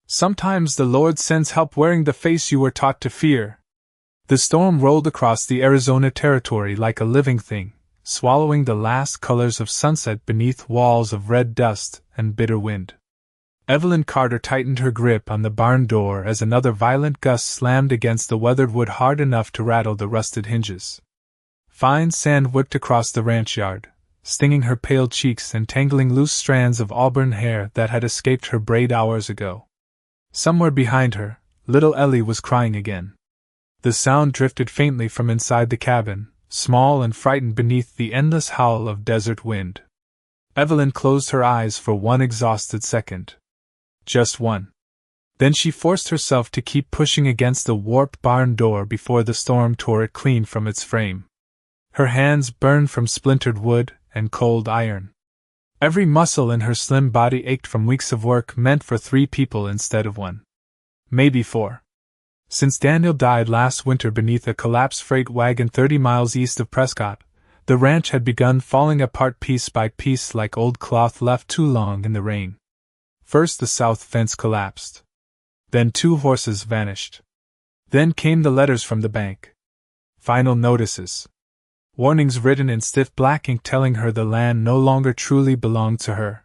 Sometimes the Lord sends help wearing the face you were taught to fear. The storm rolled across the Arizona territory like a living thing, swallowing the last colors of sunset beneath walls of red dust and bitter wind. Evelyn Carter tightened her grip on the barn door as another violent gust slammed against the weathered wood hard enough to rattle the rusted hinges. Fine sand whipped across the ranch yard, stinging her pale cheeks and tangling loose strands of auburn hair that had escaped her braid hours ago. Somewhere behind her, little Ellie was crying again. The sound drifted faintly from inside the cabin, small and frightened beneath the endless howl of desert wind. Evelyn closed her eyes for one exhausted second. Just one. Then she forced herself to keep pushing against the warped barn door before the storm tore it clean from its frame. Her hands burned from splintered wood and cold iron. Every muscle in her slim body ached from weeks of work meant for 3 people instead of 1. Maybe 4. Since Daniel died last winter beneath a collapsed freight wagon 30 miles east of Prescott, the ranch had begun falling apart piece by piece like old cloth left too long in the rain. First the south fence collapsed. Then 2 horses vanished. Then came the letters from the bank. Final notices. Warnings written in stiff black ink telling her the land no longer truly belonged to her.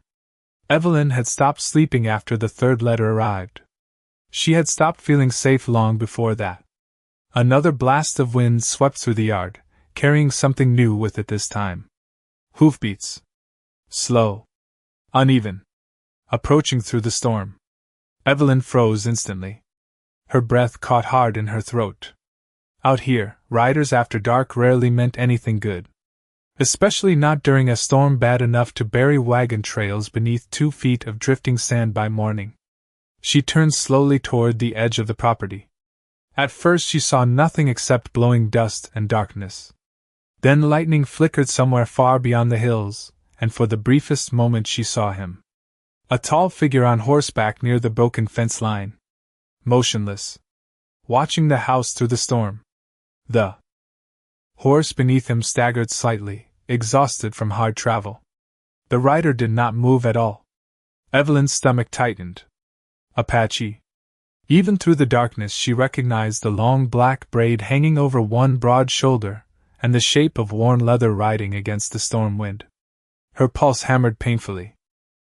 Evelyn had stopped sleeping after the 3rd letter arrived. She had stopped feeling safe long before that. Another blast of wind swept through the yard, carrying something new with it this time. Hoofbeats. Slow. Uneven. Approaching through the storm. Evelyn froze instantly. Her breath caught hard in her throat. Out here, riders after dark rarely meant anything good. Especially not during a storm bad enough to bury wagon trails beneath 2 feet of drifting sand by morning. She turned slowly toward the edge of the property. At first she saw nothing except blowing dust and darkness. Then lightning flickered somewhere far beyond the hills, and for the briefest moment she saw him. A tall figure on horseback near the broken fence line. Motionless. Watching the house through the storm. The horse beneath him staggered slightly, exhausted from hard travel. The rider did not move at all. Evelyn's stomach tightened. Apache. Even through the darkness she recognized the long black braid hanging over one broad shoulder, and the shape of worn leather riding against the storm wind. Her pulse hammered painfully.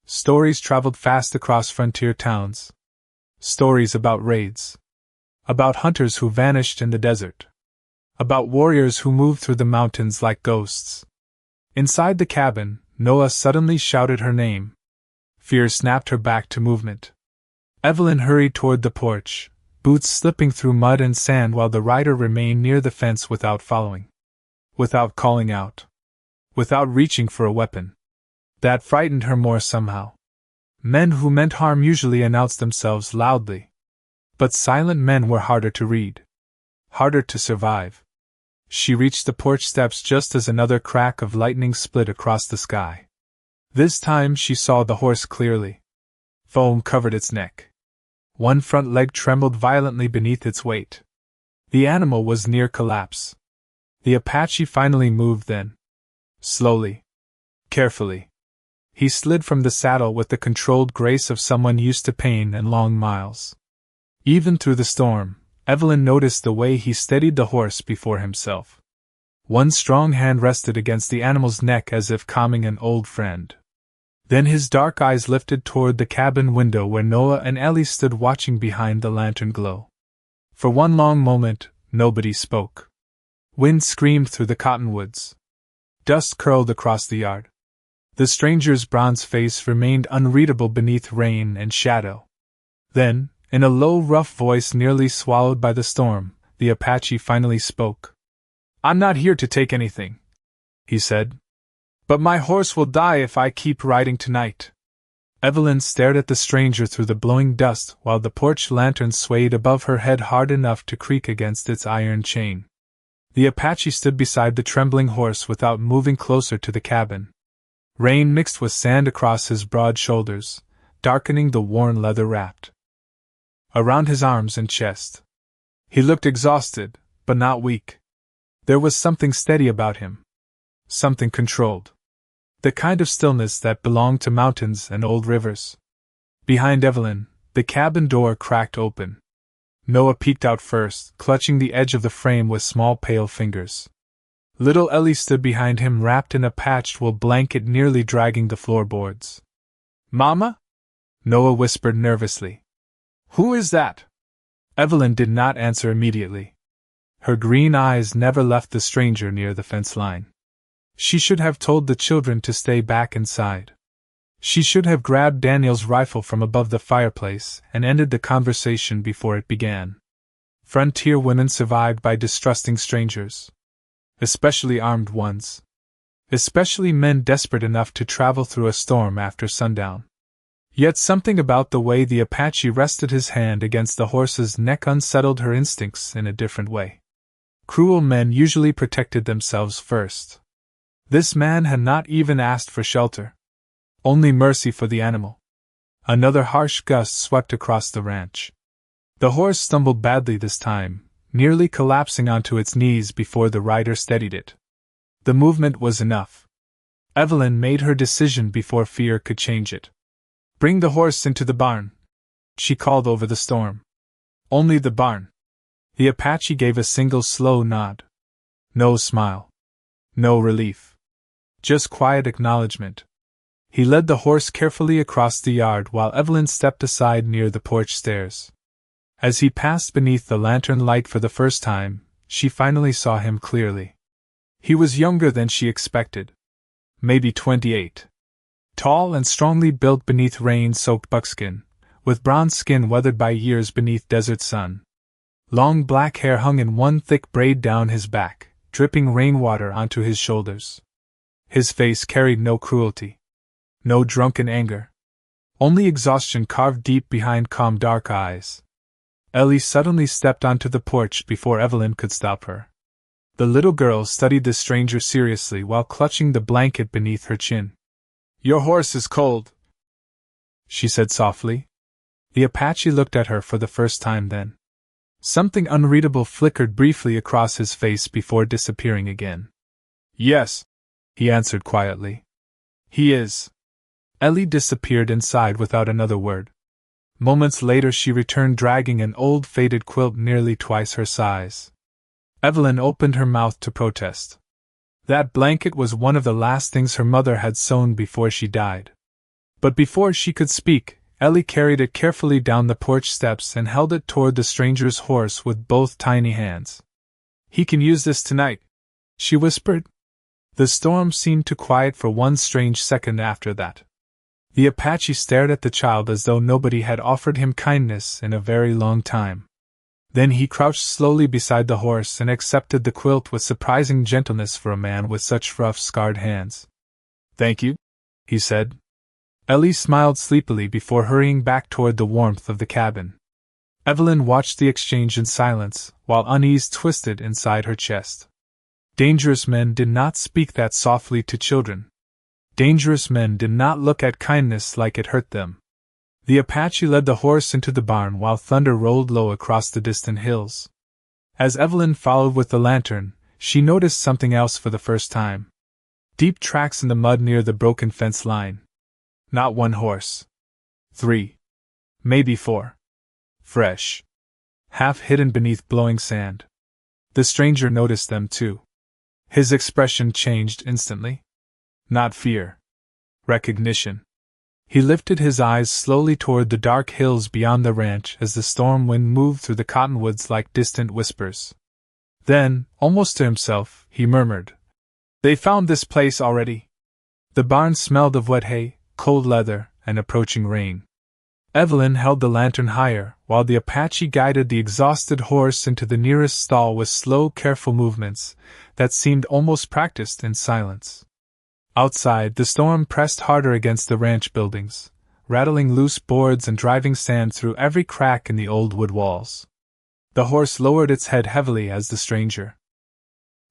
Stories traveled fast across frontier towns. Stories about raids. About hunters who vanished in the desert. About warriors who moved through the mountains like ghosts. Inside the cabin, Noah suddenly shouted her name. Fear snapped her back to movement. Evelyn hurried toward the porch, boots slipping through mud and sand while the rider remained near the fence without following. Without calling out. Without reaching for a weapon. That frightened her more somehow. Men who meant harm usually announced themselves loudly. But silent men were harder to read. Harder to survive. She reached the porch steps just as another crack of lightning split across the sky. This time she saw the horse clearly. Foam covered its neck. One front leg trembled violently beneath its weight. The animal was near collapse. The Apache finally moved then. Slowly. Carefully. He slid from the saddle with the controlled grace of someone used to pain and long miles. Even through the storm, Evelyn noticed the way he steadied the horse before himself. One strong hand rested against the animal's neck as if calming an old friend. Then his dark eyes lifted toward the cabin window where Noah and Ellie stood watching behind the lantern glow. For one long moment, nobody spoke. Wind screamed through the cottonwoods. Dust curled across the yard. The stranger's bronze face remained unreadable beneath rain and shadow. Then, in a low, rough voice nearly swallowed by the storm, the Apache finally spoke. "I'm not here to take anything," he said. "But my horse will die if I keep riding tonight." Evelyn stared at the stranger through the blowing dust while the porch lantern swayed above her head hard enough to creak against its iron chain. The Apache stood beside the trembling horse without moving closer to the cabin. Rain mixed with sand across his broad shoulders, darkening the worn leather wrapped around his arms and chest. He looked exhausted, but not weak. There was something steady about him. Something controlled. The kind of stillness that belonged to mountains and old rivers. Behind Evelyn, The cabin door cracked open. Noah peeked out first, clutching the edge of the frame with small pale fingers. Little Ellie stood behind him wrapped in a patched wool blanket, nearly dragging the floorboards. "Mama?" Noah whispered nervously. "Who is that?" Evelyn did not answer immediately. Her green eyes never left the stranger near the fence line. She should have told the children to stay back inside. She should have grabbed Daniel's rifle from above the fireplace and ended the conversation before it began. Frontier women survived by distrusting strangers. Especially armed ones. Especially men desperate enough to travel through a storm after sundown. Yet something about the way the Apache rested his hand against the horse's neck unsettled her instincts in a different way. Cruel men usually protected themselves first. This man had not even asked for shelter. Only mercy for the animal. Another harsh gust swept across the ranch. The horse stumbled badly this time, nearly collapsing onto its knees before the rider steadied it. The movement was enough. Evelyn made her decision before fear could change it. "Bring the horse into the barn," she called over the storm. "Only the barn." The Apache gave a single slow nod. No smile. No relief. Just quiet acknowledgement. He led the horse carefully across the yard while Evelyn stepped aside near the porch stairs. As he passed beneath the lantern light for the first time, she finally saw him clearly. He was younger than she expected. Maybe 28. Tall and strongly built beneath rain-soaked buckskin, with bronze skin weathered by years beneath desert sun. Long black hair hung in one thick braid down his back, dripping rainwater onto his shoulders. His face carried no cruelty. No drunken anger. Only exhaustion carved deep behind calm dark eyes. Ellie suddenly stepped onto the porch before Evelyn could stop her. The little girl studied the stranger seriously while clutching the blanket beneath her chin. "Your horse is cold," she said softly. The Apache looked at her for the first time then. Something unreadable flickered briefly across his face before disappearing again. "Yes," he answered quietly. "He is." Ellie disappeared inside without another word. Moments later she returned dragging an old faded quilt nearly twice her size. Evelyn opened her mouth to protest. That blanket was one of the last things her mother had sewn before she died. But before she could speak, Ellie carried it carefully down the porch steps and held it toward the stranger's horse with both tiny hands. "He can use this tonight," she whispered. The storm seemed to quiet for one strange second after that. The Apache stared at the child as though nobody had offered him kindness in a very long time. Then he crouched slowly beside the horse and accepted the quilt with surprising gentleness for a man with such rough, scarred hands. "Thank you," he said. Ellie smiled sleepily before hurrying back toward the warmth of the cabin. Evelyn watched the exchange in silence, while unease twisted inside her chest. Dangerous men did not speak that softly to children. Dangerous men did not look at kindness like it hurt them. The Apache led the horse into the barn while thunder rolled low across the distant hills. As Evelyn followed with the lantern, she noticed something else for the first time. Deep tracks in the mud near the broken fence line. Not one horse. 3. Maybe 4. Fresh. Half hidden beneath blowing sand. The stranger noticed them too. His expression changed instantly. Not fear. Recognition. He lifted his eyes slowly toward the dark hills beyond the ranch as the storm wind moved through the cottonwoods like distant whispers. Then, almost to himself, he murmured, "They found this place already." The barn smelled of wet hay, cold leather, and approaching rain. Evelyn held the lantern higher, while the Apache guided the exhausted horse into the nearest stall with slow, careful movements that seemed almost practiced in silence. Outside, the storm pressed harder against the ranch buildings, rattling loose boards and driving sand through every crack in the old wood walls. The horse lowered its head heavily as the stranger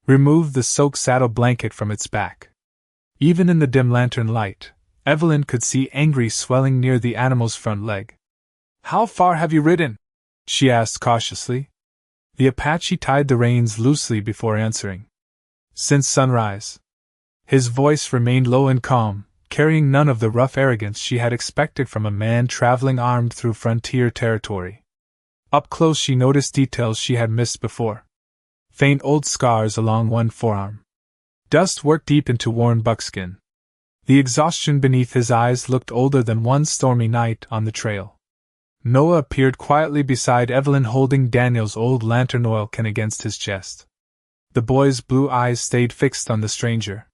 removed the soaked saddle blanket from its back. Even in the dim lantern light, Evelyn could see angry swelling near the animal's front leg. "How far have you ridden?" she asked cautiously. The Apache tied the reins loosely before answering. "Since sunrise." His voice remained low and calm, carrying none of the rough arrogance she had expected from a man traveling armed through frontier territory. Up close she noticed details she had missed before. Faint old scars along one forearm. Dust worked deep into worn buckskin. The exhaustion beneath his eyes looked older than one stormy night on the trail. Noah appeared quietly beside Evelyn, holding Daniel's old lantern oil can against his chest. The boy's blue eyes stayed fixed on the stranger.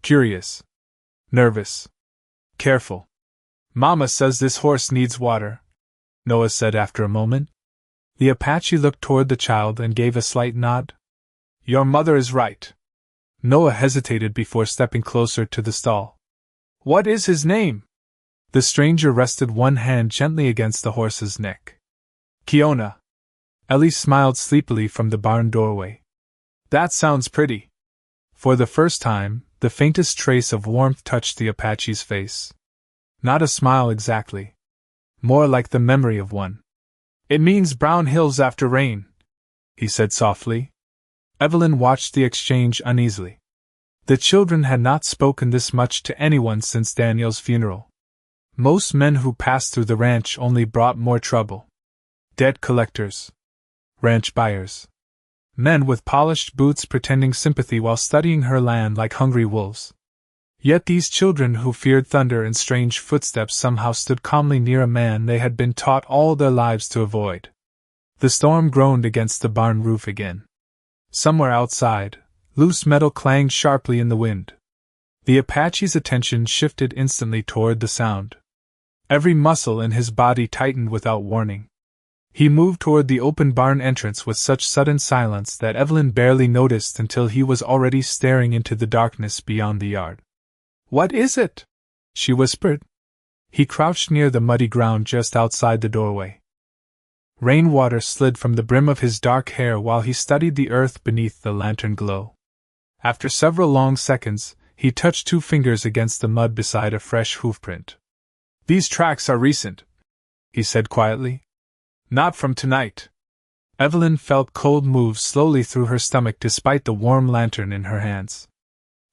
Curious. Nervous. Careful. "Mama says this horse needs water," Noah said after a moment. The Apache looked toward the child and gave a slight nod. "Your mother is right." Noah hesitated before stepping closer to the stall. "What is his name?" The stranger rested one hand gently against the horse's neck. "Kiona." Ellie smiled sleepily from the barn doorway. "That sounds pretty." For the first time, the faintest trace of warmth touched the Apache's face. Not a smile exactly. More like the memory of one. "It means brown hills after rain," he said softly. Evelyn watched the exchange uneasily. The children had not spoken this much to anyone since Daniel's funeral. Most men who passed through the ranch only brought more trouble. Debt collectors. Ranch buyers. Men with polished boots pretending sympathy while studying her land like hungry wolves. Yet these children who feared thunder and strange footsteps somehow stood calmly near a man they had been taught all their lives to avoid. The storm groaned against the barn roof again. Somewhere outside, loose metal clanged sharply in the wind. The Apache's attention shifted instantly toward the sound. Every muscle in his body tightened without warning. He moved toward the open barn entrance with such sudden silence that Evelyn barely noticed until he was already staring into the darkness beyond the yard. "What is it?" she whispered. He crouched near the muddy ground just outside the doorway. Rainwater slid from the brim of his dark hair while he studied the earth beneath the lantern glow. After several long seconds, he touched two fingers against the mud beside a fresh hoofprint. "These tracks are recent," he said quietly. "Not from tonight." Evelyn felt cold move slowly through her stomach despite the warm lantern in her hands.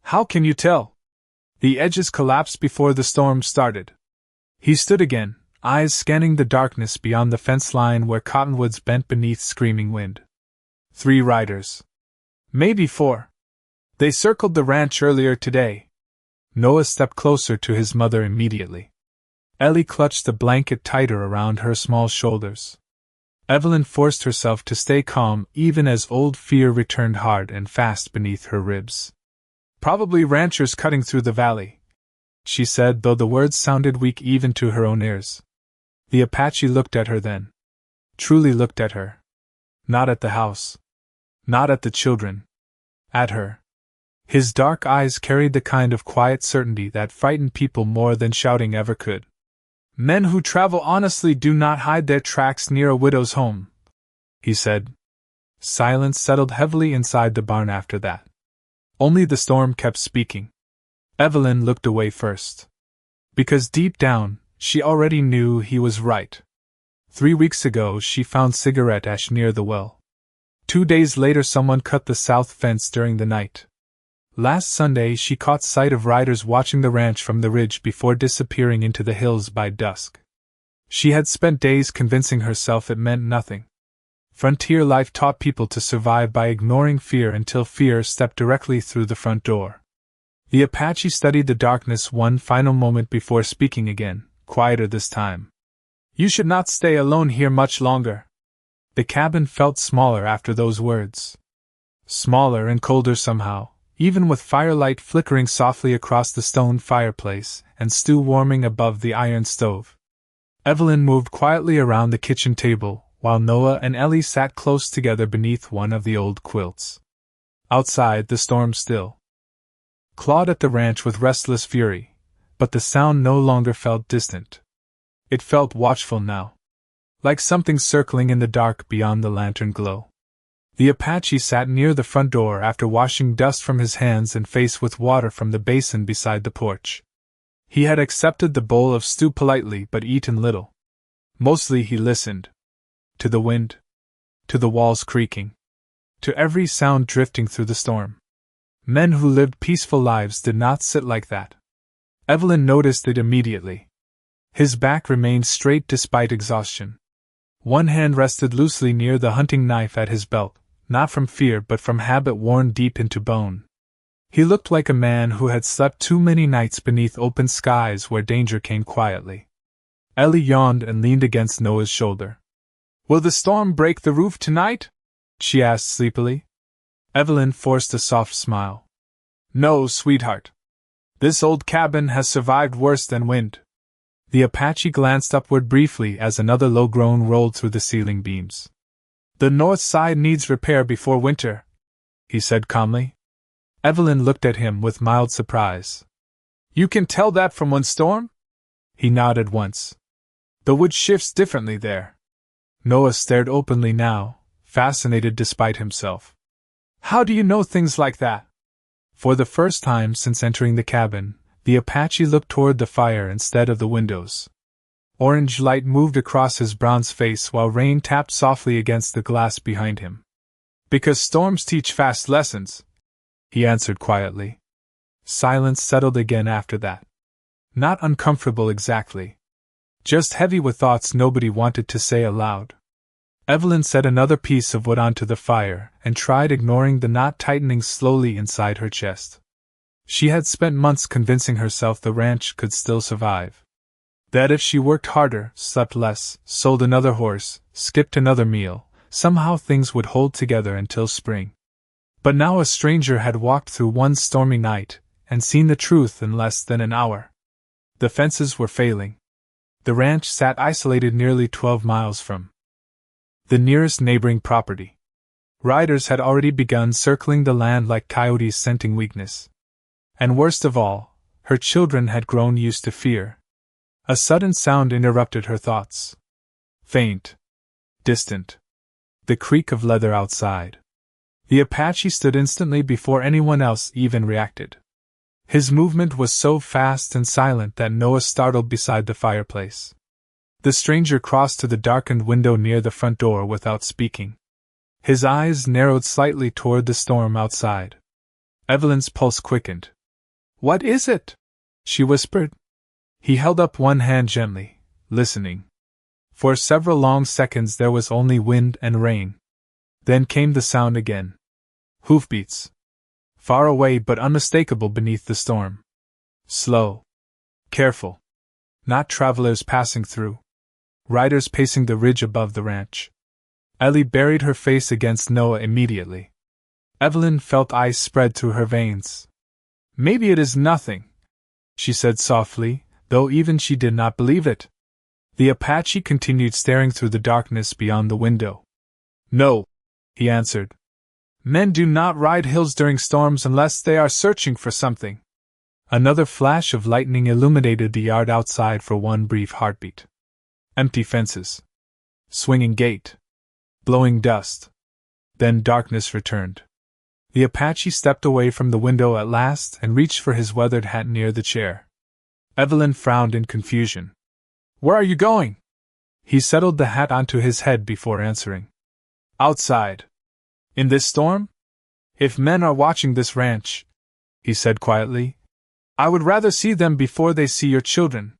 "How can you tell?" "The edges collapsed before the storm started." He stood again, eyes scanning the darkness beyond the fence line where cottonwoods bent beneath screaming wind. 3 riders. Maybe 4. They circled the ranch earlier today. Noah stepped closer to his mother immediately. Ellie clutched the blanket tighter around her small shoulders. Evelyn forced herself to stay calm even as old fear returned hard and fast beneath her ribs. "Probably ranchers cutting through the valley," she said, though the words sounded weak even to her own ears. The Apache looked at her then. Truly looked at her. Not at the house. Not at the children. At her. His dark eyes carried the kind of quiet certainty that frightened people more than shouting ever could. "Men who travel honestly do not hide their tracks near a widow's home," he said. Silence settled heavily inside the barn after that. Only the storm kept speaking. Evelyn looked away first. Because deep down, she already knew he was right. 3 weeks ago she found cigarette ash near the well. 2 days later someone cut the south fence during the night. Last Sunday she caught sight of riders watching the ranch from the ridge before disappearing into the hills by dusk. She had spent days convincing herself it meant nothing. Frontier life taught people to survive by ignoring fear until fear stepped directly through the front door. The Apache studied the darkness one final moment before speaking again, quieter this time. "You should not stay alone here much longer." The cabin felt smaller after those words. Smaller and colder somehow, even with firelight flickering softly across the stone fireplace and stew warming above the iron stove. Evelyn moved quietly around the kitchen table, while Noah and Ellie sat close together beneath one of the old quilts. Outside, the storm still clawed at the ranch with restless fury, but the sound no longer felt distant. It felt watchful now, like something circling in the dark beyond the lantern glow. The Apache sat near the front door after washing dust from his hands and face with water from the basin beside the porch. He had accepted the bowl of stew politely but eaten little. Mostly he listened. To the wind. To the walls creaking. To every sound drifting through the storm. Men who lived peaceful lives did not sit like that. Evelyn noticed it immediately. His back remained straight despite exhaustion. One hand rested loosely near the hunting knife at his belt, not from fear but from habit worn deep into bone. He looked like a man who had slept too many nights beneath open skies where danger came quietly. Ellie yawned and leaned against Noah's shoulder. "Will the storm break the roof tonight?" she asked sleepily. Evelyn forced a soft smile. "No, sweetheart. This old cabin has survived worse than wind." The Apache glanced upward briefly as another low groan rolled through the ceiling beams. "The north side needs repair before winter," he said calmly. Evelyn looked at him with mild surprise. "You can tell that from one storm?" He nodded once. "The wood shifts differently there." Noah stared openly now, fascinated despite himself. "How do you know things like that?" For the first time since entering the cabin, the Apache looked toward the fire instead of the windows. Orange light moved across his bronze face while rain tapped softly against the glass behind him. "Because storms teach fast lessons," he answered quietly. Silence settled again after that. Not uncomfortable exactly. Just heavy with thoughts nobody wanted to say aloud. Evelyn set another piece of wood onto the fire and tried ignoring the knot tightening slowly inside her chest. She had spent months convincing herself the ranch could still survive. That if she worked harder, slept less, sold another horse, skipped another meal, somehow things would hold together until spring. But now a stranger had walked through one stormy night and seen the truth in less than an hour. The fences were failing. The ranch sat isolated nearly 12 miles from the nearest neighboring property. Riders had already begun circling the land like coyotes scenting weakness. And worst of all, her children had grown used to fear. A sudden sound interrupted her thoughts. Faint. Distant. The creak of leather outside. The Apache stood instantly before anyone else even reacted. His movement was so fast and silent that Noah startled beside the fireplace. The stranger crossed to the darkened window near the front door without speaking. His eyes narrowed slightly toward the storm outside. Evelyn's pulse quickened. "What is it?" she whispered. He held up one hand gently, listening. For several long seconds there was only wind and rain. Then came the sound again. Hoofbeats. Far away but unmistakable beneath the storm. Slow. Careful. Not travelers passing through. Riders pacing the ridge above the ranch. Ellie buried her face against Noah immediately. Evelyn felt ice spread through her veins. "Maybe it is nothing," she said softly, though even she did not believe it. The Apache continued staring through the darkness beyond the window. "No," he answered. "Men do not ride hills during storms unless they are searching for something." Another flash of lightning illuminated the yard outside for one brief heartbeat. Empty fences. Swinging gate. Blowing dust. Then darkness returned. The Apache stepped away from the window at last and reached for his weathered hat near the chair. Evelyn frowned in confusion. "Where are you going?" He settled the hat onto his head before answering. "Outside." "In this storm?" "If men are watching this ranch," he said quietly, "I would rather see them before they see your children."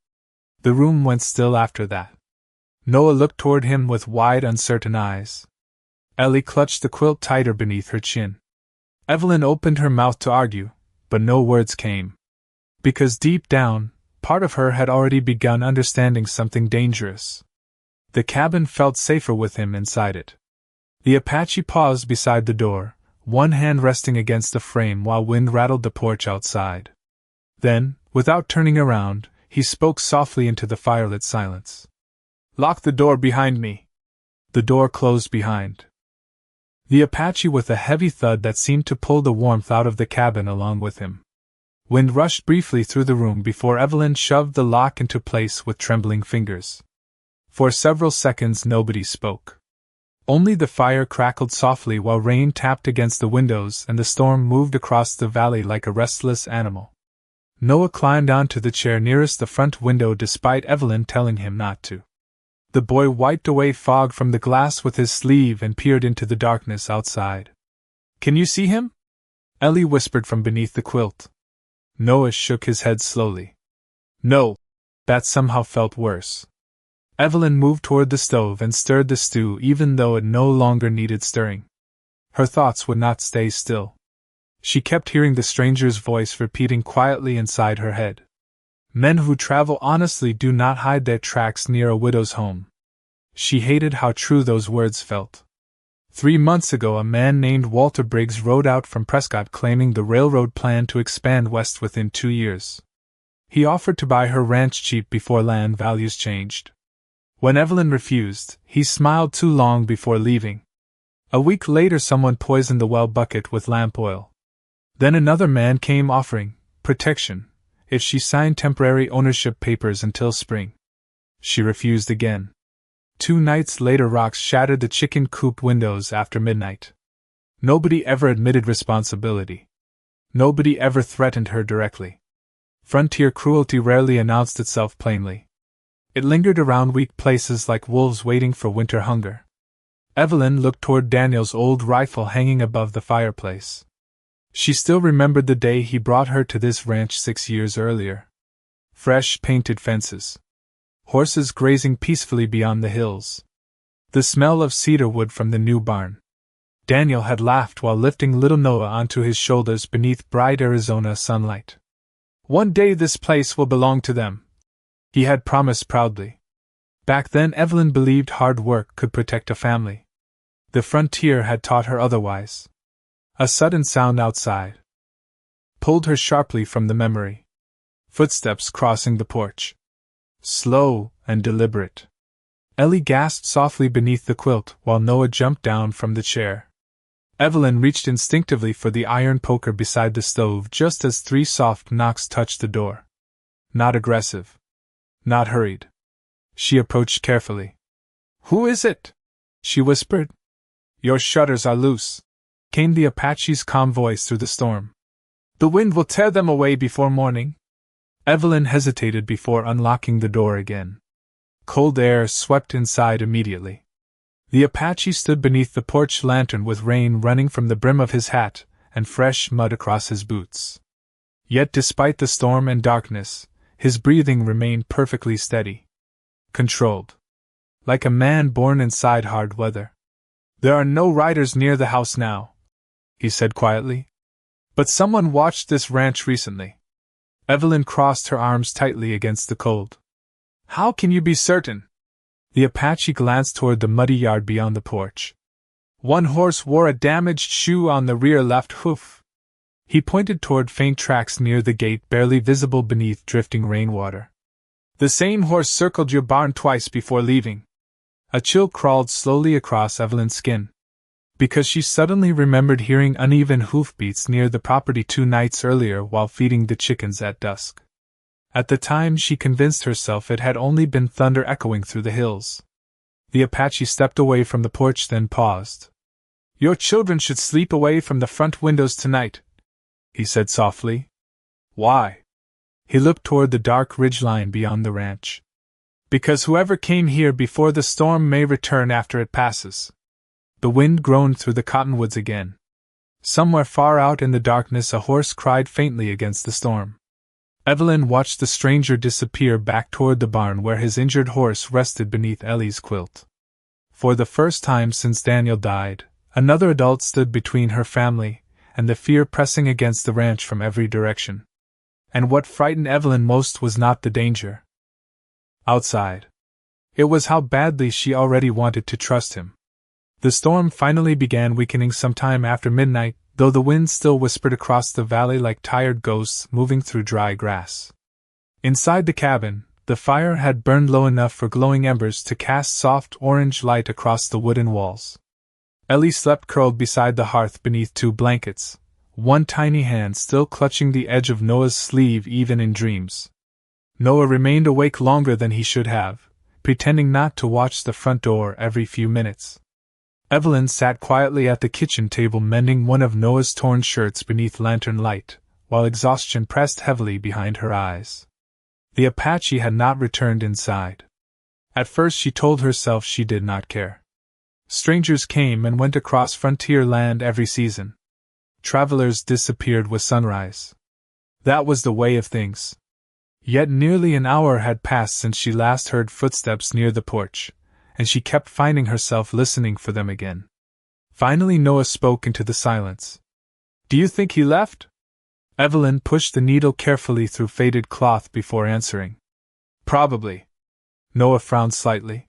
The room went still after that. Noah looked toward him with wide, uncertain eyes. Ellie clutched the quilt tighter beneath her chin. Evelyn opened her mouth to argue, but no words came. Because deep down, part of her had already begun understanding something dangerous. The cabin felt safer with him inside it. The Apache paused beside the door, one hand resting against the frame while wind rattled the porch outside. Then, without turning around, he spoke softly into the firelit silence. "Lock the door behind me." The door closed behind the Apache with a heavy thud that seemed to pull the warmth out of the cabin along with him. Wind rushed briefly through the room before Evelyn shoved the lock into place with trembling fingers. For several seconds nobody spoke. Only the fire crackled softly while rain tapped against the windows and the storm moved across the valley like a restless animal. Noah climbed onto the chair nearest the front window despite Evelyn telling him not to. The boy wiped away fog from the glass with his sleeve and peered into the darkness outside. "Can you see him?" Ellie whispered from beneath the quilt. Noah shook his head slowly. No. That somehow felt worse. Evelyn moved toward the stove and stirred the stew even though it no longer needed stirring. Her thoughts would not stay still. She kept hearing the stranger's voice repeating quietly inside her head. Men who travel honestly do not hide their tracks near a widow's home. She hated how true those words felt. 3 months ago, a man named Walter Briggs rode out from Prescott claiming the railroad planned to expand west within 2 years. He offered to buy her ranch cheap before land values changed. When Evelyn refused, he smiled too long before leaving. A week later, someone poisoned the well bucket with lamp oil. Then another man came offering protection if she signed temporary ownership papers until spring. She refused again. 2 nights later, rocks shattered the chicken coop windows after midnight. Nobody ever admitted responsibility. Nobody ever threatened her directly. Frontier cruelty rarely announced itself plainly. It lingered around weak places like wolves waiting for winter hunger. Evelyn looked toward Daniel's old rifle hanging above the fireplace. She still remembered the day he brought her to this ranch 6 years earlier. Fresh painted fences. Horses grazing peacefully beyond the hills. The smell of cedar wood from the new barn. Daniel had laughed while lifting little Noah onto his shoulders beneath bright Arizona sunlight. One day this place will belong to them, he had promised proudly. Back then, Evelyn believed hard work could protect a family. The frontier had taught her otherwise. A sudden sound outside pulled her sharply from the memory. Footsteps crossing the porch. Slow and deliberate. Ellie gasped softly beneath the quilt while Noah jumped down from the chair. Evelyn reached instinctively for the iron poker beside the stove just as 3 soft knocks touched the door. Not aggressive. Not hurried. She approached carefully. "Who is it?" she whispered. "Your shutters are loose," came the Apache's calm voice through the storm. "The wind will tear them away before morning." Evelyn hesitated before unlocking the door again. Cold air swept inside immediately. The Apache stood beneath the porch lantern with rain running from the brim of his hat and fresh mud across his boots. Yet despite the storm and darkness, his breathing remained perfectly steady. Controlled. Like a man born inside hard weather. "There are no riders near the house now," he said quietly. "But someone watched this ranch recently." Evelyn crossed her arms tightly against the cold. "How can you be certain?" The Apache glanced toward the muddy yard beyond the porch. "One horse wore a damaged shoe on the rear left hoof." He pointed toward faint tracks near the gate barely visible beneath drifting rainwater. "The same horse circled your barn twice before leaving." A chill crawled slowly across Evelyn's skin. Because she suddenly remembered hearing uneven hoofbeats near the property 2 nights earlier while feeding the chickens at dusk. At the time she convinced herself it had only been thunder echoing through the hills. The Apache stepped away from the porch, then paused. "Your children should sleep away from the front windows tonight," he said softly. "Why?" He looked toward the dark ridgeline beyond the ranch. "Because whoever came here before the storm may return after it passes." The wind groaned through the cottonwoods again. Somewhere far out in the darkness a horse cried faintly against the storm. Evelyn watched the stranger disappear back toward the barn where his injured horse rested beneath Ellie's quilt. For the first time since Daniel died, another adult stood between her family and the fear pressing against the ranch from every direction. And what frightened Evelyn most was not the danger outside. It was how badly she already wanted to trust him. The storm finally began weakening sometime after midnight, though the wind still whispered across the valley like tired ghosts moving through dry grass. Inside the cabin, the fire had burned low enough for glowing embers to cast soft orange light across the wooden walls. Ellie slept curled beside the hearth beneath 2 blankets, one tiny hand still clutching the edge of Noah's sleeve even in dreams. Noah remained awake longer than he should have, pretending not to watch the front door every few minutes. Evelyn sat quietly at the kitchen table mending one of Noah's torn shirts beneath lantern light, while exhaustion pressed heavily behind her eyes. The Apache had not returned inside. At first she told herself she did not care. Strangers came and went across frontier land every season. Travelers disappeared with sunrise. That was the way of things. Yet nearly an hour had passed since she last heard footsteps near the porch, and she kept finding herself listening for them again. Finally Noah spoke into the silence. "Do you think he left?" Evelyn pushed the needle carefully through faded cloth before answering. "Probably." Noah frowned slightly.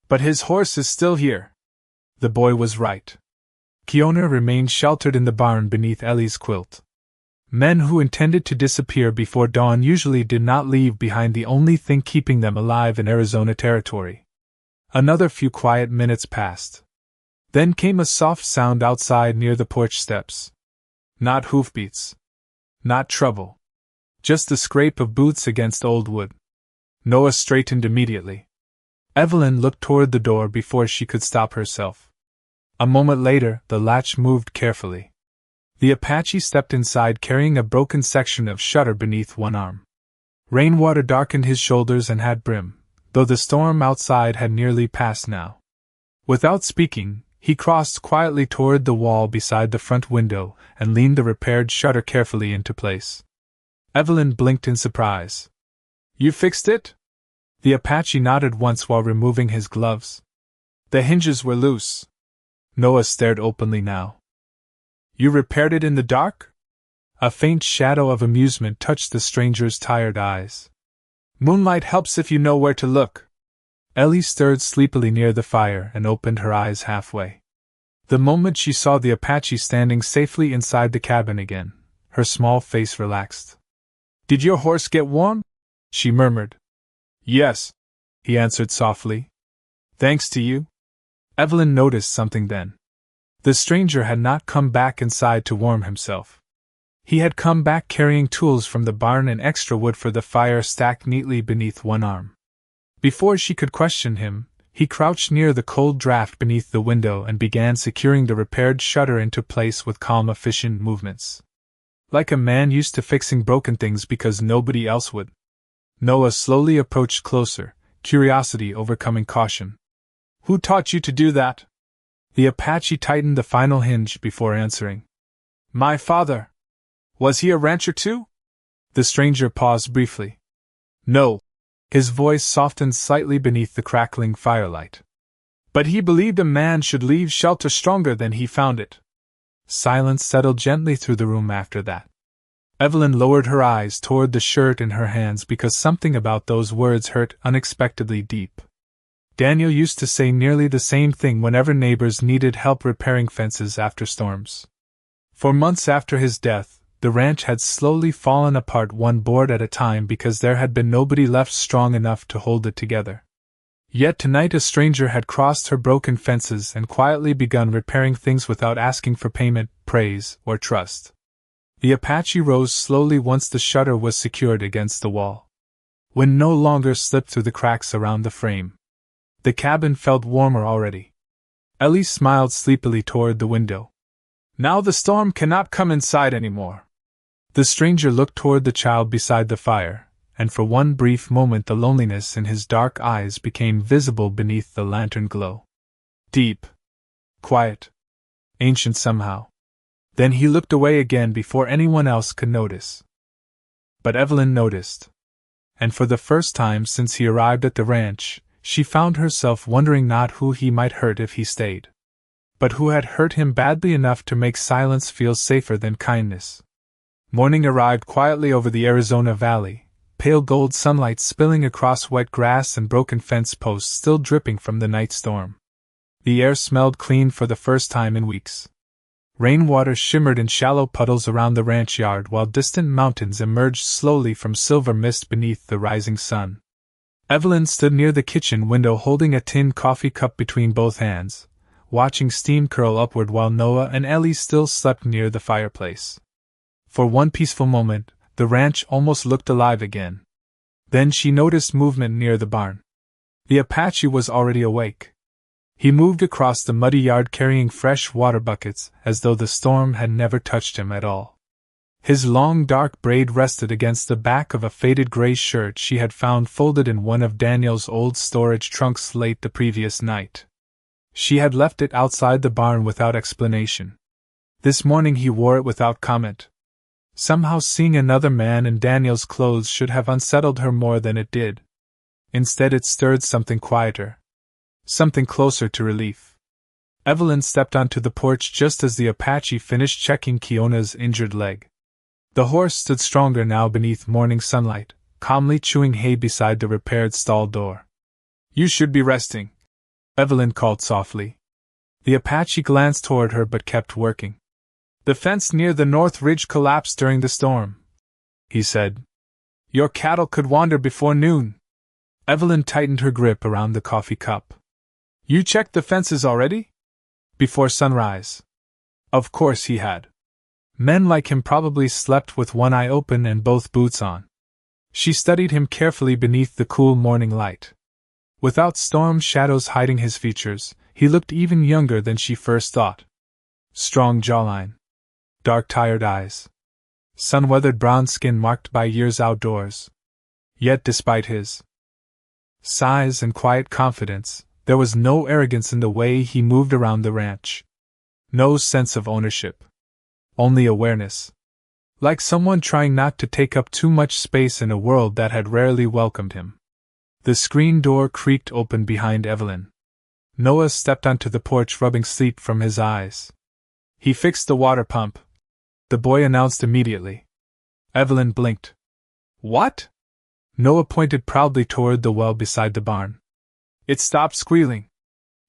"But his horse is still here." The boy was right. Kiona remained sheltered in the barn beneath Ellie's quilt. Men who intended to disappear before dawn usually did not leave behind the only thing keeping them alive in Arizona territory. Another few quiet minutes passed. Then came a soft sound outside near the porch steps. Not hoofbeats. Not trouble. Just the scrape of boots against old wood. Noah straightened immediately. Evelyn looked toward the door before she could stop herself. A moment later, the latch moved carefully. The Apache stepped inside carrying a broken section of shutter beneath one arm. Rainwater darkened his shoulders and hat brim, though the storm outside had nearly passed now. Without speaking, he crossed quietly toward the wall beside the front window and leaned the repaired shutter carefully into place. Evelyn blinked in surprise. "You fixed it?" The Apache nodded once while removing his gloves. "The hinges were loose." Noah stared openly now. "You repaired it in the dark?" A faint shadow of amusement touched the stranger's tired eyes. "Moonlight helps if you know where to look." Ellie stirred sleepily near the fire and opened her eyes halfway. The moment she saw the Apache standing safely inside the cabin again, her small face relaxed. "Did your horse get warm?" she murmured. "Yes," he answered softly. "Thanks to you." Evelyn noticed something then. The stranger had not come back inside to warm himself. He had come back carrying tools from the barn and extra wood for the fire stacked neatly beneath one arm. Before she could question him, he crouched near the cold draft beneath the window and began securing the repaired shutter into place with calm, efficient movements. Like a man used to fixing broken things because nobody else would. Noah slowly approached closer, curiosity overcoming caution. "Who taught you to do that?" The Apache tightened the final hinge before answering. "My father." "Was he a rancher too?" The stranger paused briefly. "No." His voice softened slightly beneath the crackling firelight. "But he believed a man should leave shelter stronger than he found it." Silence settled gently through the room after that. Evelyn lowered her eyes toward the shirt in her hands because something about those words hurt unexpectedly deep. Daniel used to say nearly the same thing whenever neighbors needed help repairing fences after storms. For months after his death, the ranch had slowly fallen apart one board at a time because there had been nobody left strong enough to hold it together. Yet tonight a stranger had crossed her broken fences and quietly begun repairing things without asking for payment, praise, or trust. The Apache rose slowly once the shutter was secured against the wall. Wind no longer slipped through the cracks around the frame. The cabin felt warmer already. Ellie smiled sleepily toward the window. "Now the storm cannot come inside anymore." The stranger looked toward the child beside the fire, and for one brief moment the loneliness in his dark eyes became visible beneath the lantern glow. Deep. Quiet. Ancient somehow. Then he looked away again before anyone else could notice. But Evelyn noticed. And for the first time since he arrived at the ranch, she found herself wondering not who he might hurt if he stayed, but who had hurt him badly enough to make silence feel safer than kindness. Morning arrived quietly over the Arizona Valley, pale gold sunlight spilling across wet grass and broken fence posts still dripping from the night storm. The air smelled clean for the first time in weeks. Rainwater shimmered in shallow puddles around the ranch yard while distant mountains emerged slowly from silver mist beneath the rising sun. Evelyn stood near the kitchen window holding a tin coffee cup between both hands, watching steam curl upward while Noah and Ellie still slept near the fireplace. For one peaceful moment, the ranch almost looked alive again. Then she noticed movement near the barn. The Apache was already awake. He moved across the muddy yard carrying fresh water buckets as though the storm had never touched him at all. His long dark braid rested against the back of a faded gray shirt she had found folded in one of Daniel's old storage trunks late the previous night. She had left it outside the barn without explanation. This morning he wore it without comment. Somehow seeing another man in Daniel's clothes should have unsettled her more than it did. Instead it stirred something quieter. Something closer to relief. Evelyn stepped onto the porch just as the Apache finished checking Kiona's injured leg. The horse stood stronger now beneath morning sunlight, calmly chewing hay beside the repaired stall door. "You should be resting," Evelyn called softly. The Apache glanced toward her but kept working. "The fence near the north ridge collapsed during the storm," he said. "Your cattle could wander before noon." Evelyn tightened her grip around the coffee cup. "You checked the fences already?" "Before sunrise." Of course he had. Men like him probably slept with one eye open and both boots on. She studied him carefully beneath the cool morning light. Without storm shadows hiding his features, he looked even younger than she first thought. Strong jawline. Dark tired eyes. Sun-weathered brown skin marked by years outdoors. Yet despite his size and quiet confidence, there was no arrogance in the way he moved around the ranch. No sense of ownership. Only awareness. Like someone trying not to take up too much space in a world that had rarely welcomed him. The screen door creaked open behind Evelyn. Noah stepped onto the porch, rubbing sleep from his eyes. "He fixed the water pump," the boy announced immediately. Evelyn blinked. "What?" Noah pointed proudly toward the well beside the barn. "It stopped squealing."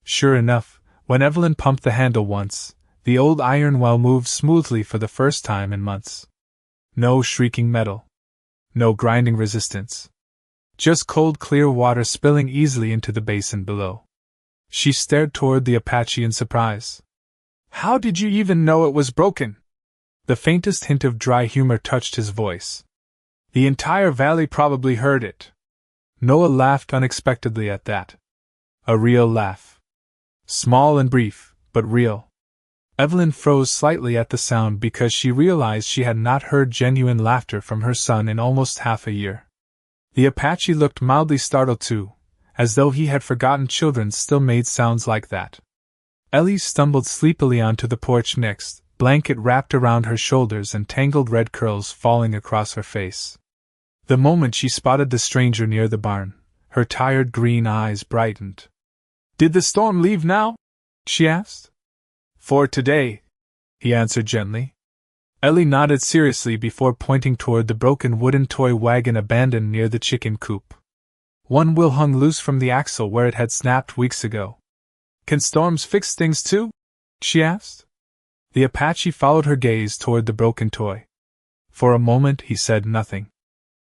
Sure enough, when Evelyn pumped the handle once, the old iron well moved smoothly for the first time in months. No shrieking metal. No grinding resistance. Just cold, clear water spilling easily into the basin below. She stared toward the Apache in surprise. "How did you even know it was broken?" The faintest hint of dry humor touched his voice. "The entire valley probably heard it." Noah laughed unexpectedly at that. A real laugh. Small and brief, but real. Evelyn froze slightly at the sound because she realized she had not heard genuine laughter from her son in almost half a year. The Apache looked mildly startled too, as though he had forgotten children still made sounds like that. Ellie stumbled sleepily onto the porch next, blanket wrapped around her shoulders and tangled red curls falling across her face. The moment she spotted the stranger near the barn, her tired green eyes brightened. "Did the storm leave now?" she asked. "For today," he answered gently. Ellie nodded seriously before pointing toward the broken wooden toy wagon abandoned near the chicken coop. One wheel hung loose from the axle where it had snapped weeks ago. "Can storms fix things too?" she asked. The Apache followed her gaze toward the broken toy. For a moment he said nothing.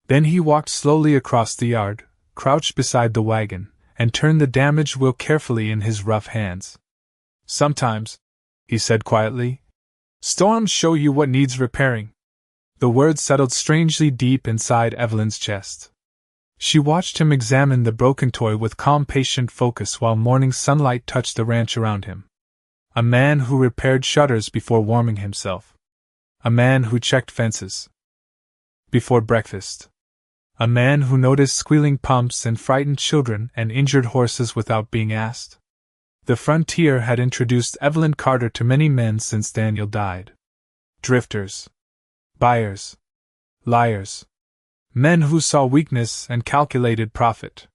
Then he walked slowly across the yard, crouched beside the wagon, and turned the damaged wheel carefully in his rough hands. "Sometimes," he said quietly, "storms show you what needs repairing." The words settled strangely deep inside Evelyn's chest. She watched him examine the broken toy with calm, patient focus while morning sunlight touched the ranch around him. A man who repaired shutters before warming himself. A man who checked fences before breakfast. A man who noticed squealing pumps and frightened children and injured horses without being asked. The frontier had introduced Evelyn Carter to many men since Daniel died. Drifters. Buyers. Liars. Men who saw weakness and calculated profit.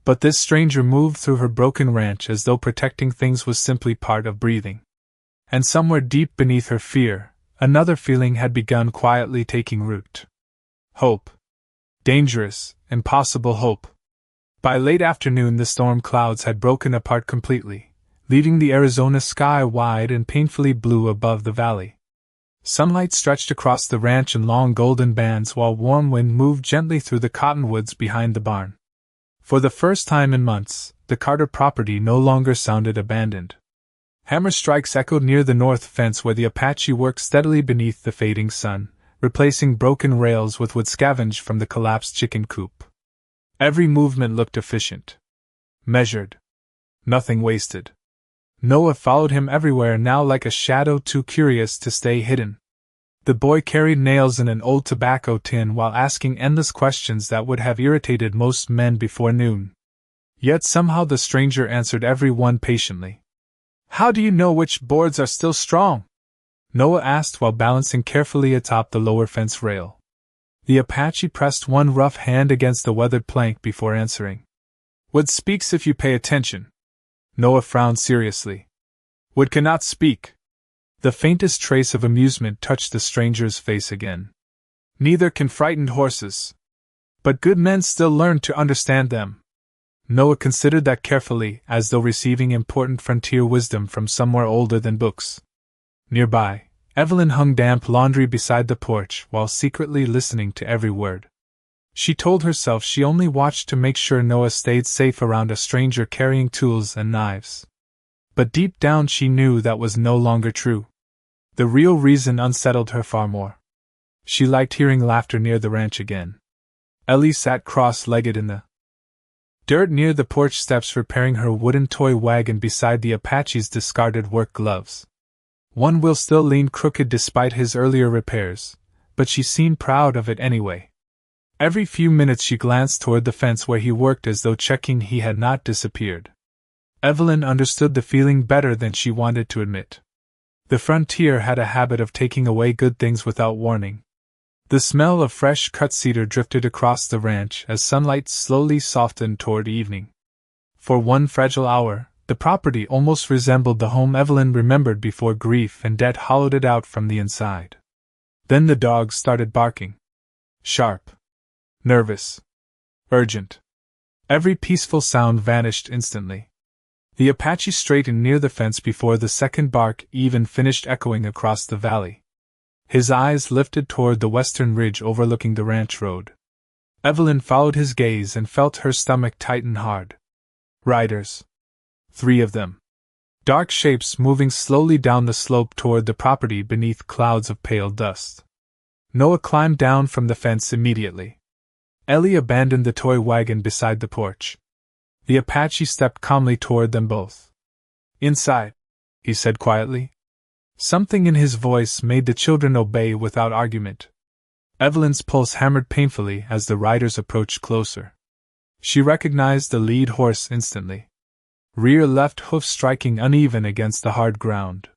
But this stranger moved through her broken ranch as though protecting things was simply part of breathing. And somewhere deep beneath her fear, another feeling had begun quietly taking root. Hope. Dangerous, impossible hope. By late afternoon the storm clouds had broken apart completely, leaving the Arizona sky wide and painfully blue above the valley. Sunlight stretched across the ranch in long golden bands while warm wind moved gently through the cottonwoods behind the barn. For the first time in months, the Carter property no longer sounded abandoned. Hammer strikes echoed near the north fence where the Apache worked steadily beneath the fading sun, replacing broken rails with wood scavenged from the collapsed chicken coop. Every movement looked efficient. Measured. Nothing wasted. Noah followed him everywhere now like a shadow too curious to stay hidden. The boy carried nails in an old tobacco tin while asking endless questions that would have irritated most men before noon. Yet somehow the stranger answered every one patiently. "How do you know which boards are still strong?" Noah asked while balancing carefully atop the lower fence rail. The Apache pressed one rough hand against the weathered plank before answering. Wood speaks if you pay attention. Noah frowned seriously. Wood cannot speak. The faintest trace of amusement touched the stranger's face again. Neither can frightened horses. But good men still learn to understand them. Noah considered that carefully, as though receiving important frontier wisdom from somewhere older than books. Nearby, Evelyn hung damp laundry beside the porch while secretly listening to every word. She told herself she only watched to make sure Noah stayed safe around a stranger carrying tools and knives. But deep down she knew that was no longer true. The real reason unsettled her far more. She liked hearing laughter near the ranch again. Ellie sat cross-legged in the dirt near the porch steps repairing her wooden toy wagon beside the Apache's discarded work gloves. One wheel still leaned crooked despite his earlier repairs, but she seemed proud of it anyway. Every few minutes she glanced toward the fence where he worked as though checking he had not disappeared. Evelyn understood the feeling better than she wanted to admit. The frontier had a habit of taking away good things without warning. The smell of fresh cut cedar drifted across the ranch as sunlight slowly softened toward evening. For one fragile hour, the property almost resembled the home Evelyn remembered before grief and debt hollowed it out from the inside. Then the dogs started barking. Sharp. Nervous. Urgent. Every peaceful sound vanished instantly. The Apache straightened near the fence before the second bark even finished echoing across the valley. His eyes lifted toward the western ridge overlooking the ranch road. Evelyn followed his gaze and felt her stomach tighten hard. Riders. 3 of them. Dark shapes moving slowly down the slope toward the property beneath clouds of pale dust. Noah climbed down from the fence immediately. Ellie abandoned the toy wagon beside the porch. The Apache stepped calmly toward them both. Inside, he said quietly. Something in his voice made the children obey without argument. Evelyn's pulse hammered painfully as the riders approached closer. She recognized the lead horse instantly. Rear left hoof striking uneven against the hard ground.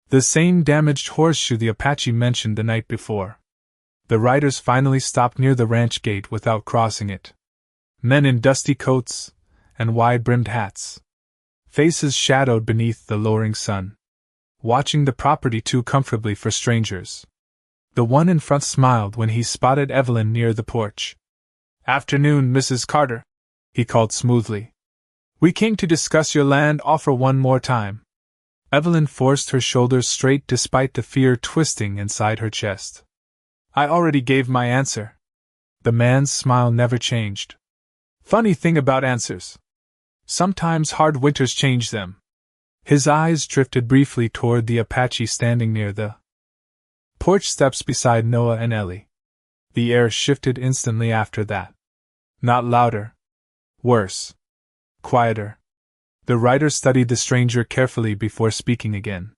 The same damaged horseshoe the Apache mentioned the night before. The riders finally stopped near the ranch gate without crossing it. Men in dusty coats and wide-brimmed hats. Faces shadowed beneath the lowering sun. Watching the property too comfortably for strangers. The one in front smiled when he spotted Evelyn near the porch. Afternoon, Mrs. Carter, he called smoothly. We came to discuss your land offer one more time. Evelyn forced her shoulders straight despite the fear twisting inside her chest. I already gave my answer. The man's smile never changed. Funny thing about answers. Sometimes hard winters change them. His eyes drifted briefly toward the Apache standing near the porch steps beside Noah and Ellie. The air shifted instantly after that. Not louder. Worse. Quieter. The rider studied the stranger carefully before speaking again.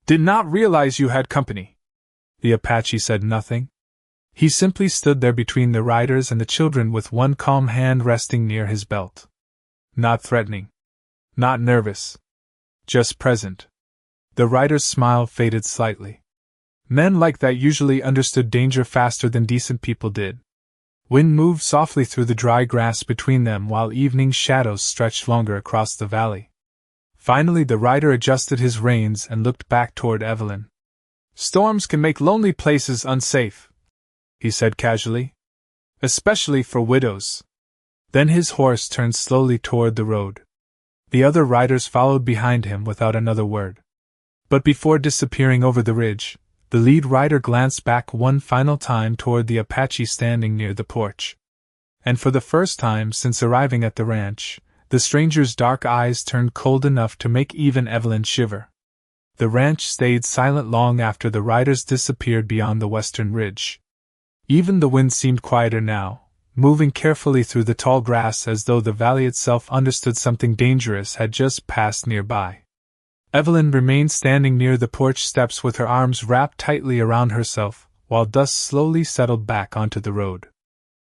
Did not realize you had company. The Apache said nothing. He simply stood there between the riders and the children with one calm hand resting near his belt. Not threatening. Not nervous. Just present. The rider's smile faded slightly. Men like that usually understood danger faster than decent people did. Wind moved softly through the dry grass between them while evening shadows stretched longer across the valley. Finally the rider adjusted his reins and looked back toward Evelyn. Storms can make lonely places unsafe, he said casually. Especially for widows. Then his horse turned slowly toward the road. The other riders followed behind him without another word. But before disappearing over the ridge, the lead rider glanced back one final time toward the Apache standing near the porch. And for the first time since arriving at the ranch, the stranger's dark eyes turned cold enough to make even Evelyn shiver. The ranch stayed silent long after the riders disappeared beyond the western ridge. Even the wind seemed quieter now, moving carefully through the tall grass as though the valley itself understood something dangerous had just passed nearby. Evelyn remained standing near the porch steps with her arms wrapped tightly around herself, while dust slowly settled back onto the road.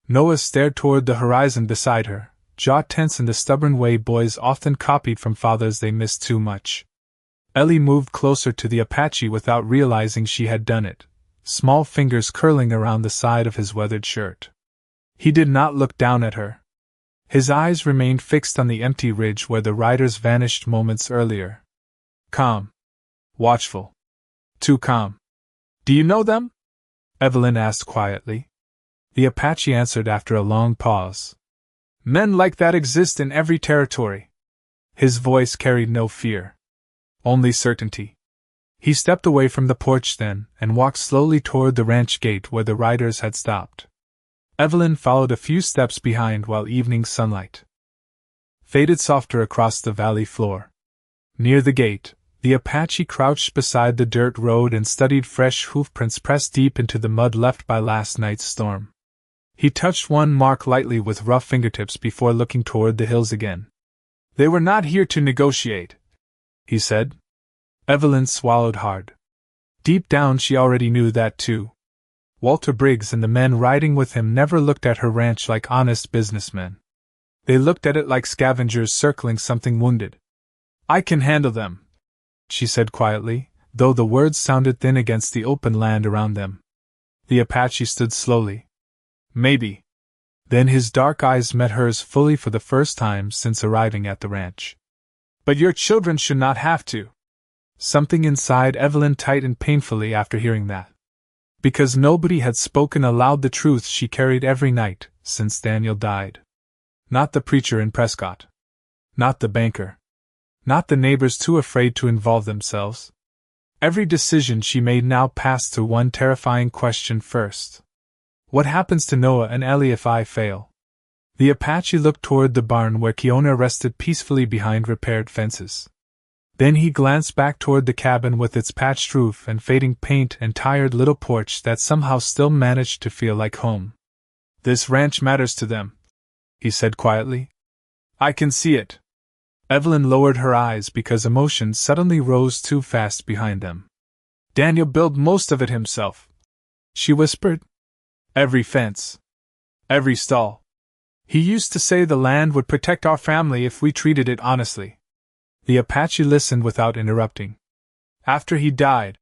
Noah stared toward the horizon beside her, jaw tense in the stubborn way boys often copied from fathers they missed too much. Ellie moved closer to the Apache without realizing she had done it, small fingers curling around the side of his weathered shirt. He did not look down at her. His eyes remained fixed on the empty ridge where the riders vanished moments earlier. Calm. Watchful. Too calm. Do you know them? Evelyn asked quietly. The Apache answered after a long pause. Men like that exist in every territory. His voice carried no fear. Only certainty. He stepped away from the porch then, and walked slowly toward the ranch gate where the riders had stopped. Evelyn followed a few steps behind while evening sunlight faded softer across the valley floor. Near the gate, the Apache crouched beside the dirt road and studied fresh hoofprints pressed deep into the mud left by last night's storm. He touched one mark lightly with rough fingertips before looking toward the hills again. They were not here to negotiate, he said. Evelyn swallowed hard. Deep down she already knew that too. Walter Briggs and the men riding with him never looked at her ranch like honest businessmen. They looked at it like scavengers circling something wounded. I can handle them, she said quietly, though the words sounded thin against the open land around them. The Apache stood slowly. Maybe. Then his dark eyes met hers fully for the first time since arriving at the ranch. But your children should not have to. Something inside Evelyn tightened painfully after hearing that. Because nobody had spoken aloud the truth she carried every night since Daniel died. Not the preacher in Prescott. Not the banker. Not the neighbors too afraid to involve themselves. Every decision she made now passed through one terrifying question first. What happens to Noah and Ellie if I fail? The Apache looked toward the barn where Kiona rested peacefully behind repaired fences. Then he glanced back toward the cabin with its patched roof and fading paint and tired little porch that somehow still managed to feel like home. This ranch matters to them, he said quietly. I can see it. Evelyn lowered her eyes because emotion suddenly rose too fast behind them. Daniel built most of it himself, she whispered. Every fence. Every stall. He used to say the land would protect our family if we treated it honestly. The Apache listened without interrupting. After he died,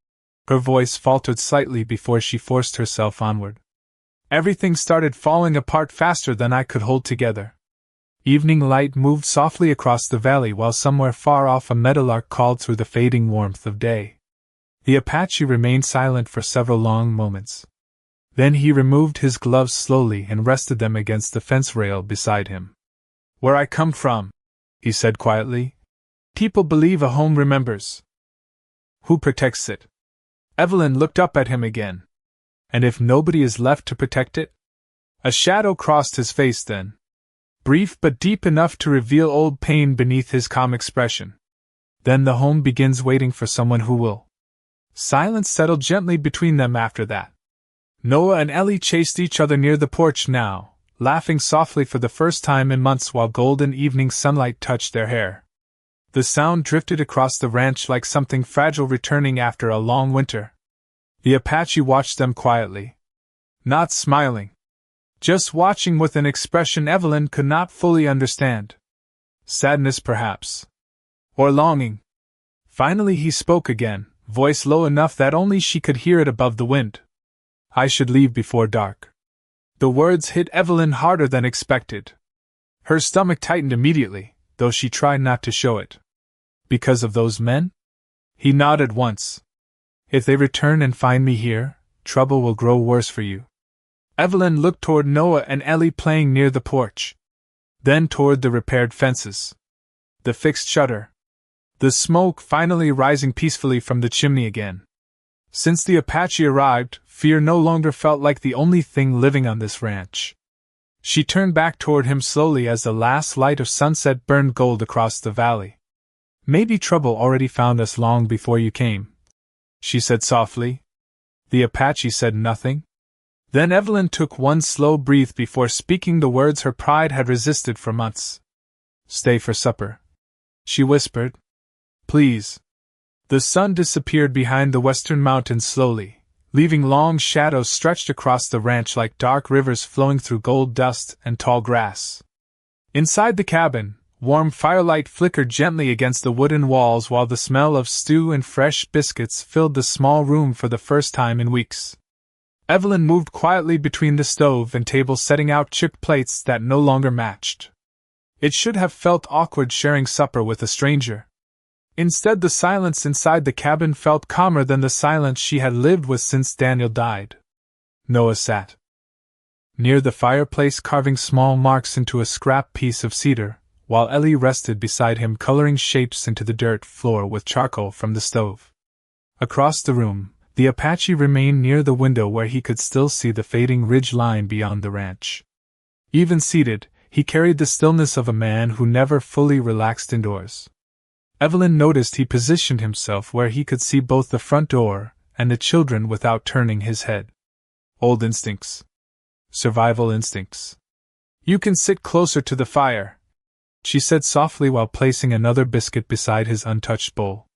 her voice faltered slightly before she forced herself onward. Everything started falling apart faster than I could hold together. Evening light moved softly across the valley while somewhere far off a meadowlark called through the fading warmth of day. The Apache remained silent for several long moments. Then he removed his gloves slowly and rested them against the fence rail beside him. Where I come from, he said quietly, people believe a home remembers. Who protects it? Evelyn looked up at him again. And if nobody is left to protect it? A shadow crossed his face then. Brief but deep enough to reveal old pain beneath his calm expression. Then the home begins waiting for someone who will. Silence settled gently between them after that. Noah and Ellie chased each other near the porch now, laughing softly for the first time in months while golden evening sunlight touched their hair. The sound drifted across the ranch like something fragile returning after a long winter. The Apache watched them quietly. Not smiling. Just watching with an expression Evelyn could not fully understand. Sadness perhaps. Or longing. Finally he spoke again, voice low enough that only she could hear it above the wind. I should leave before dark. The words hit Evelyn harder than expected. Her stomach tightened immediately, though she tried not to show it. Because of those men? He nodded once. If they return and find me here, trouble will grow worse for you. Evelyn looked toward Noah and Ellie playing near the porch. Then toward the repaired fences. The fixed shutter. The smoke finally rising peacefully from the chimney again. Since the Apache arrived, fear no longer felt like the only thing living on this ranch. She turned back toward him slowly as the last light of sunset burned gold across the valley. Maybe trouble already found us long before you came, she said softly. The Apache said nothing. Then Evelyn took one slow breath before speaking the words her pride had resisted for months. Stay for supper, she whispered. Please. The sun disappeared behind the western mountains slowly, leaving long shadows stretched across the ranch like dark rivers flowing through gold dust and tall grass. Inside the cabin, Warm firelight flickered gently against the wooden walls while the smell of stew and fresh biscuits filled the small room for the first time in weeks. Evelyn moved quietly between the stove and table, setting out chipped plates that no longer matched. It should have felt awkward sharing supper with a stranger. Instead, the silence inside the cabin felt calmer than the silence she had lived with since Daniel died. Noah sat near the fireplace, carving small marks into a scrap piece of cedar, while Ellie rested beside him, coloring shapes into the dirt floor with charcoal from the stove. Across the room, the Apache remained near the window where he could still see the fading ridge line beyond the ranch. Even seated, he carried the stillness of a man who never fully relaxed indoors. Evelyn noticed he positioned himself where he could see both the front door and the children without turning his head. Old instincts. Survival instincts. "You can sit closer to the fire," she said softly while placing another biscuit beside his untouched bowl.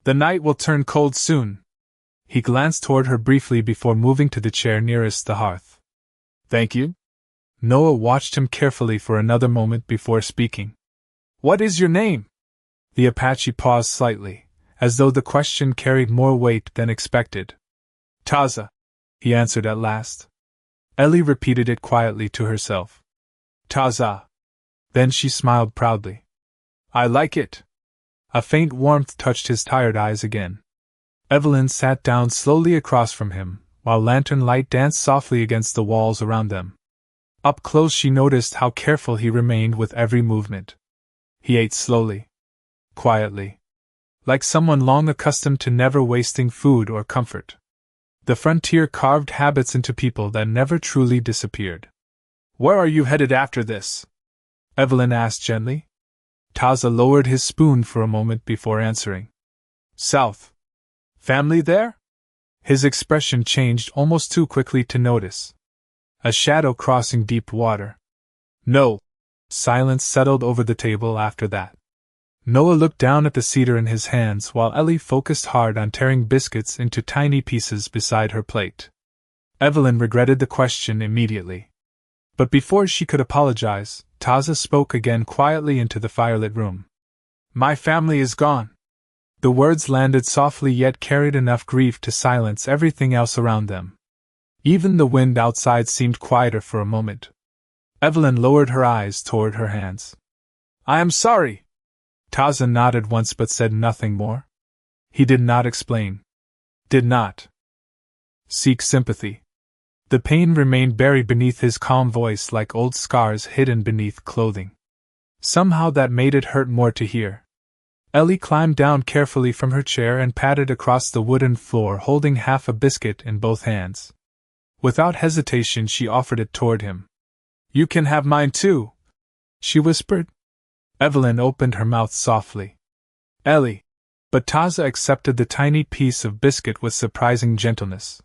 "The night will turn cold soon." He glanced toward her briefly before moving to the chair nearest the hearth. "Thank you." Noah watched him carefully for another moment before speaking. "What is your name?" The Apache paused slightly, as though the question carried more weight than expected. "Taza," he answered at last. Ellie repeated it quietly to herself. "Taza." Then she smiled proudly. "I like it." A faint warmth touched his tired eyes again. Evelyn sat down slowly across from him, while lantern light danced softly against the walls around them. Up close she noticed how careful he remained with every movement. He ate slowly, quietly, like someone long accustomed to never wasting food or comfort. The frontier carved habits into people that never truly disappeared. "Where are you headed after this?" Evelyn asked gently. Taza lowered his spoon for a moment before answering. "South. Family there?" His expression changed almost too quickly to notice. A shadow crossing deep water. "No." Silence settled over the table after that. Noah looked down at the cedar in his hands while Ellie focused hard on tearing biscuits into tiny pieces beside her plate. Evelyn regretted the question immediately. But before she could apologize, Taza spoke again quietly into the firelit room. "My family is gone." The words landed softly yet carried enough grief to silence everything else around them. Even the wind outside seemed quieter for a moment. Evelyn lowered her eyes toward her hands. "I am sorry." Taza nodded once but said nothing more. He did not explain. Did not seek sympathy. The pain remained buried beneath his calm voice like old scars hidden beneath clothing. Somehow that made it hurt more to hear. Ellie climbed down carefully from her chair and padded across the wooden floor holding half a biscuit in both hands. Without hesitation she offered it toward him. "You can have mine too," she whispered. Evelyn opened her mouth softly. "Ellie." But Taza accepted the tiny piece of biscuit with surprising gentleness.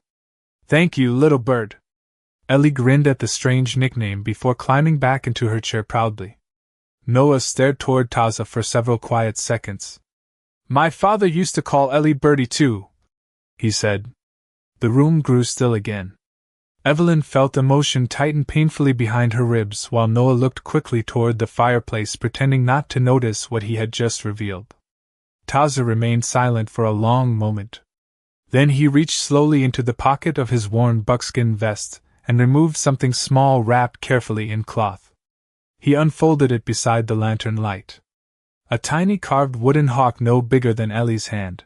"Thank you, little bird." Ellie grinned at the strange nickname before climbing back into her chair proudly. Noah stared toward Taza for several quiet seconds. "My father used to call Ellie Birdie too," he said. The room grew still again. Evelyn felt emotion tighten painfully behind her ribs while Noah looked quickly toward the fireplace, pretending not to notice what he had just revealed. Taza remained silent for a long moment. Then he reached slowly into the pocket of his worn buckskin vest and removed something small wrapped carefully in cloth. He unfolded it beside the lantern light. A tiny carved wooden hawk no bigger than Ellie's hand.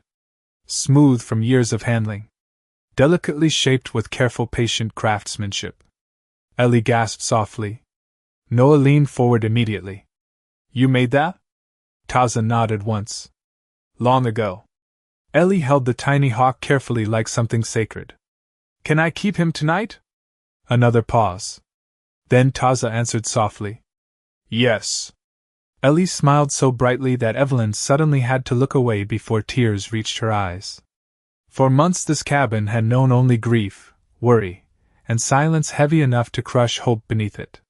Smooth from years of handling. Delicately shaped with careful, patient craftsmanship. Ellie gasped softly. Noah leaned forward immediately. "You made that?" Taza nodded once. "Long ago." Ellie held the tiny hawk carefully like something sacred. "Can I keep him tonight?" Another pause. Then Taza answered softly. "Yes." Ellie smiled so brightly that Evelyn suddenly had to look away before tears reached her eyes. For months this cabin had known only grief, worry, and silence heavy enough to crush hope beneath it.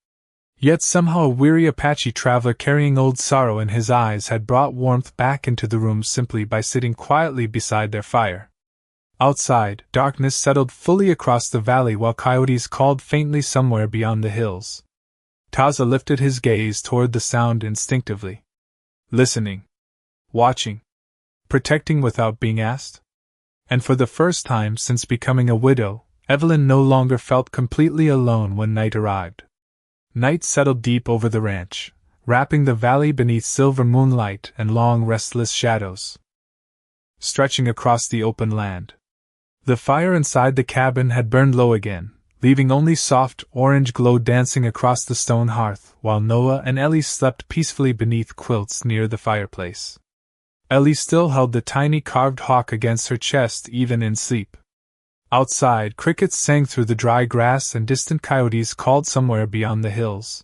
Yet somehow a weary Apache traveler carrying old sorrow in his eyes had brought warmth back into the room simply by sitting quietly beside their fire. Outside, darkness settled fully across the valley while coyotes called faintly somewhere beyond the hills. Taza lifted his gaze toward the sound instinctively. Listening. Watching. Protecting without being asked. And for the first time since becoming a widow, Evelyn no longer felt completely alone when night arrived. Night settled deep over the ranch, wrapping the valley beneath silver moonlight and long restless shadows stretching across the open land. The fire inside the cabin had burned low again, leaving only soft orange glow dancing across the stone hearth, while Noah and Ellie slept peacefully beneath quilts near the fireplace. Ellie still held the tiny carved hawk against her chest even in sleep. Outside, crickets sang through the dry grass and distant coyotes called somewhere beyond the hills.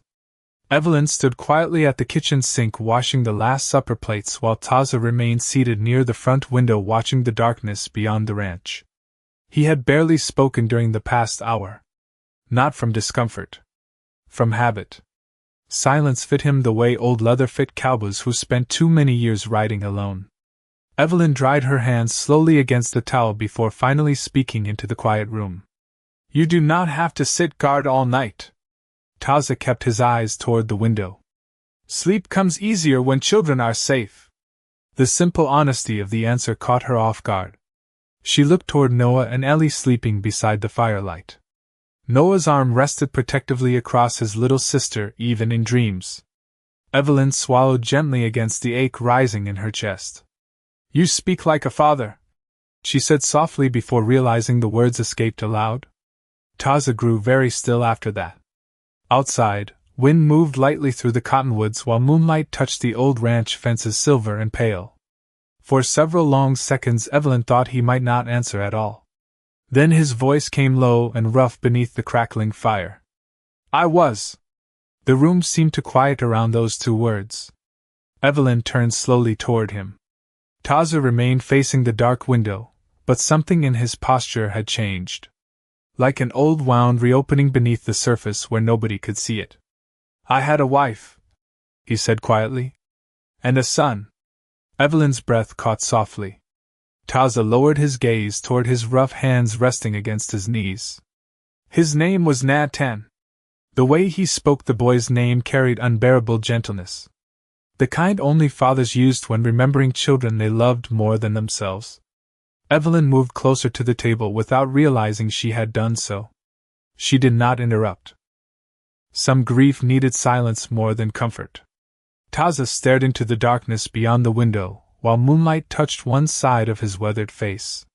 Evelyn stood quietly at the kitchen sink washing the last supper plates while Taza remained seated near the front window watching the darkness beyond the ranch. He had barely spoken during the past hour. Not from discomfort. From habit. Silence fit him the way old leather fit cowboys who spent too many years riding alone. Evelyn dried her hands slowly against the towel before finally speaking into the quiet room. You do not have to sit guard all night. Taza kept his eyes toward the window. Sleep comes easier when children are safe. The simple honesty of the answer caught her off guard. She looked toward Noah and Ellie sleeping beside the firelight. Noah's arm rested protectively across his little sister even in dreams. Evelyn swallowed gently against the ache rising in her chest. You speak like a father, she said softly before realizing the words escaped aloud. Taza grew very still after that. Outside, wind moved lightly through the cottonwoods while moonlight touched the old ranch fences silver and pale. For several long seconds Evelyn thought he might not answer at all. Then his voice came low and rough beneath the crackling fire. I was. The room seemed to quiet around those two words. Evelyn turned slowly toward him. Taza remained facing the dark window, but something in his posture had changed. Like an old wound reopening beneath the surface where nobody could see it. I had a wife, he said quietly. And a son. Evelyn's breath caught softly. Taza lowered his gaze toward his rough hands resting against his knees. His name was Natan. The way he spoke the boy's name carried unbearable gentleness. The kind only fathers used when remembering children they loved more than themselves. Evelyn moved closer to the table without realizing she had done so. She did not interrupt. Some grief needed silence more than comfort. Taza stared into the darkness beyond the window, while moonlight touched one side of his weathered face.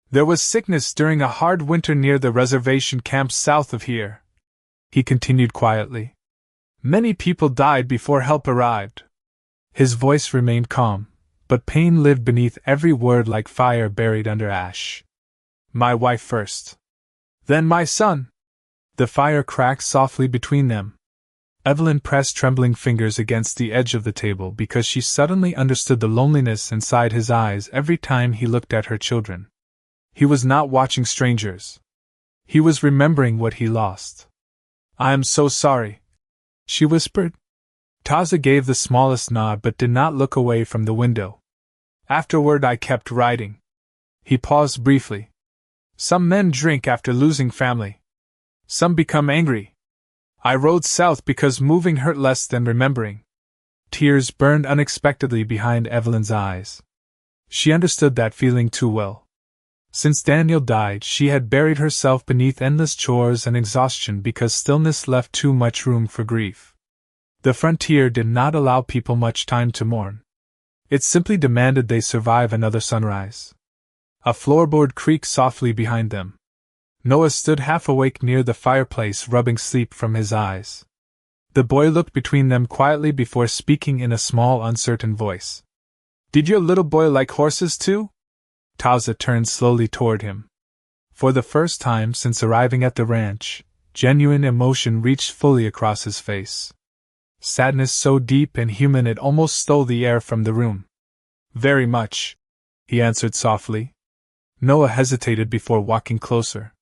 There was sickness during a hard winter near the reservation camps south of here, he continued quietly. Many people died before help arrived. His voice remained calm, but pain lived beneath every word like fire buried under ash. My wife first. Then my son. The fire cracked softly between them. Evelyn pressed trembling fingers against the edge of the table because she suddenly understood the loneliness inside his eyes every time he looked at her children. He was not watching strangers. He was remembering what he lost. I am so sorry, she whispered. Taza gave the smallest nod but did not look away from the window. Afterward I kept riding. He paused briefly. Some men drink after losing family. Some become angry. I rode south because moving hurt less than remembering. Tears burned unexpectedly behind Evelyn's eyes. She understood that feeling too well. Since Daniel died, she had buried herself beneath endless chores and exhaustion because stillness left too much room for grief. The frontier did not allow people much time to mourn. It simply demanded they survive another sunrise. A floorboard creaked softly behind them. Noah stood half awake near the fireplace, rubbing sleep from his eyes. The boy looked between them quietly before speaking in a small, uncertain voice. Did your little boy like horses too? Taza turned slowly toward him. For the first time since arriving at the ranch, genuine emotion reached fully across his face. Sadness so deep and human it almost stole the air from the room. Very much, he answered softly. Noah hesitated before walking closer.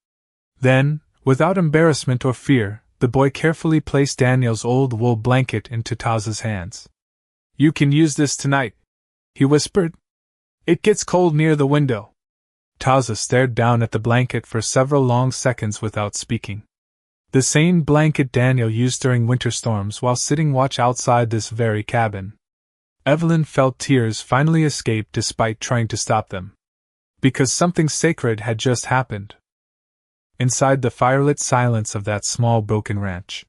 Then, without embarrassment or fear, the boy carefully placed Daniel's old wool blanket into Taza's hands. You can use this tonight, he whispered. It gets cold near the window. Taza stared down at the blanket for several long seconds without speaking. The same blanket Daniel used during winter storms while sitting watch outside this very cabin. Evelyn felt tears finally escape despite trying to stop them. Because something sacred had just happened. Inside the firelit silence of that small broken ranch,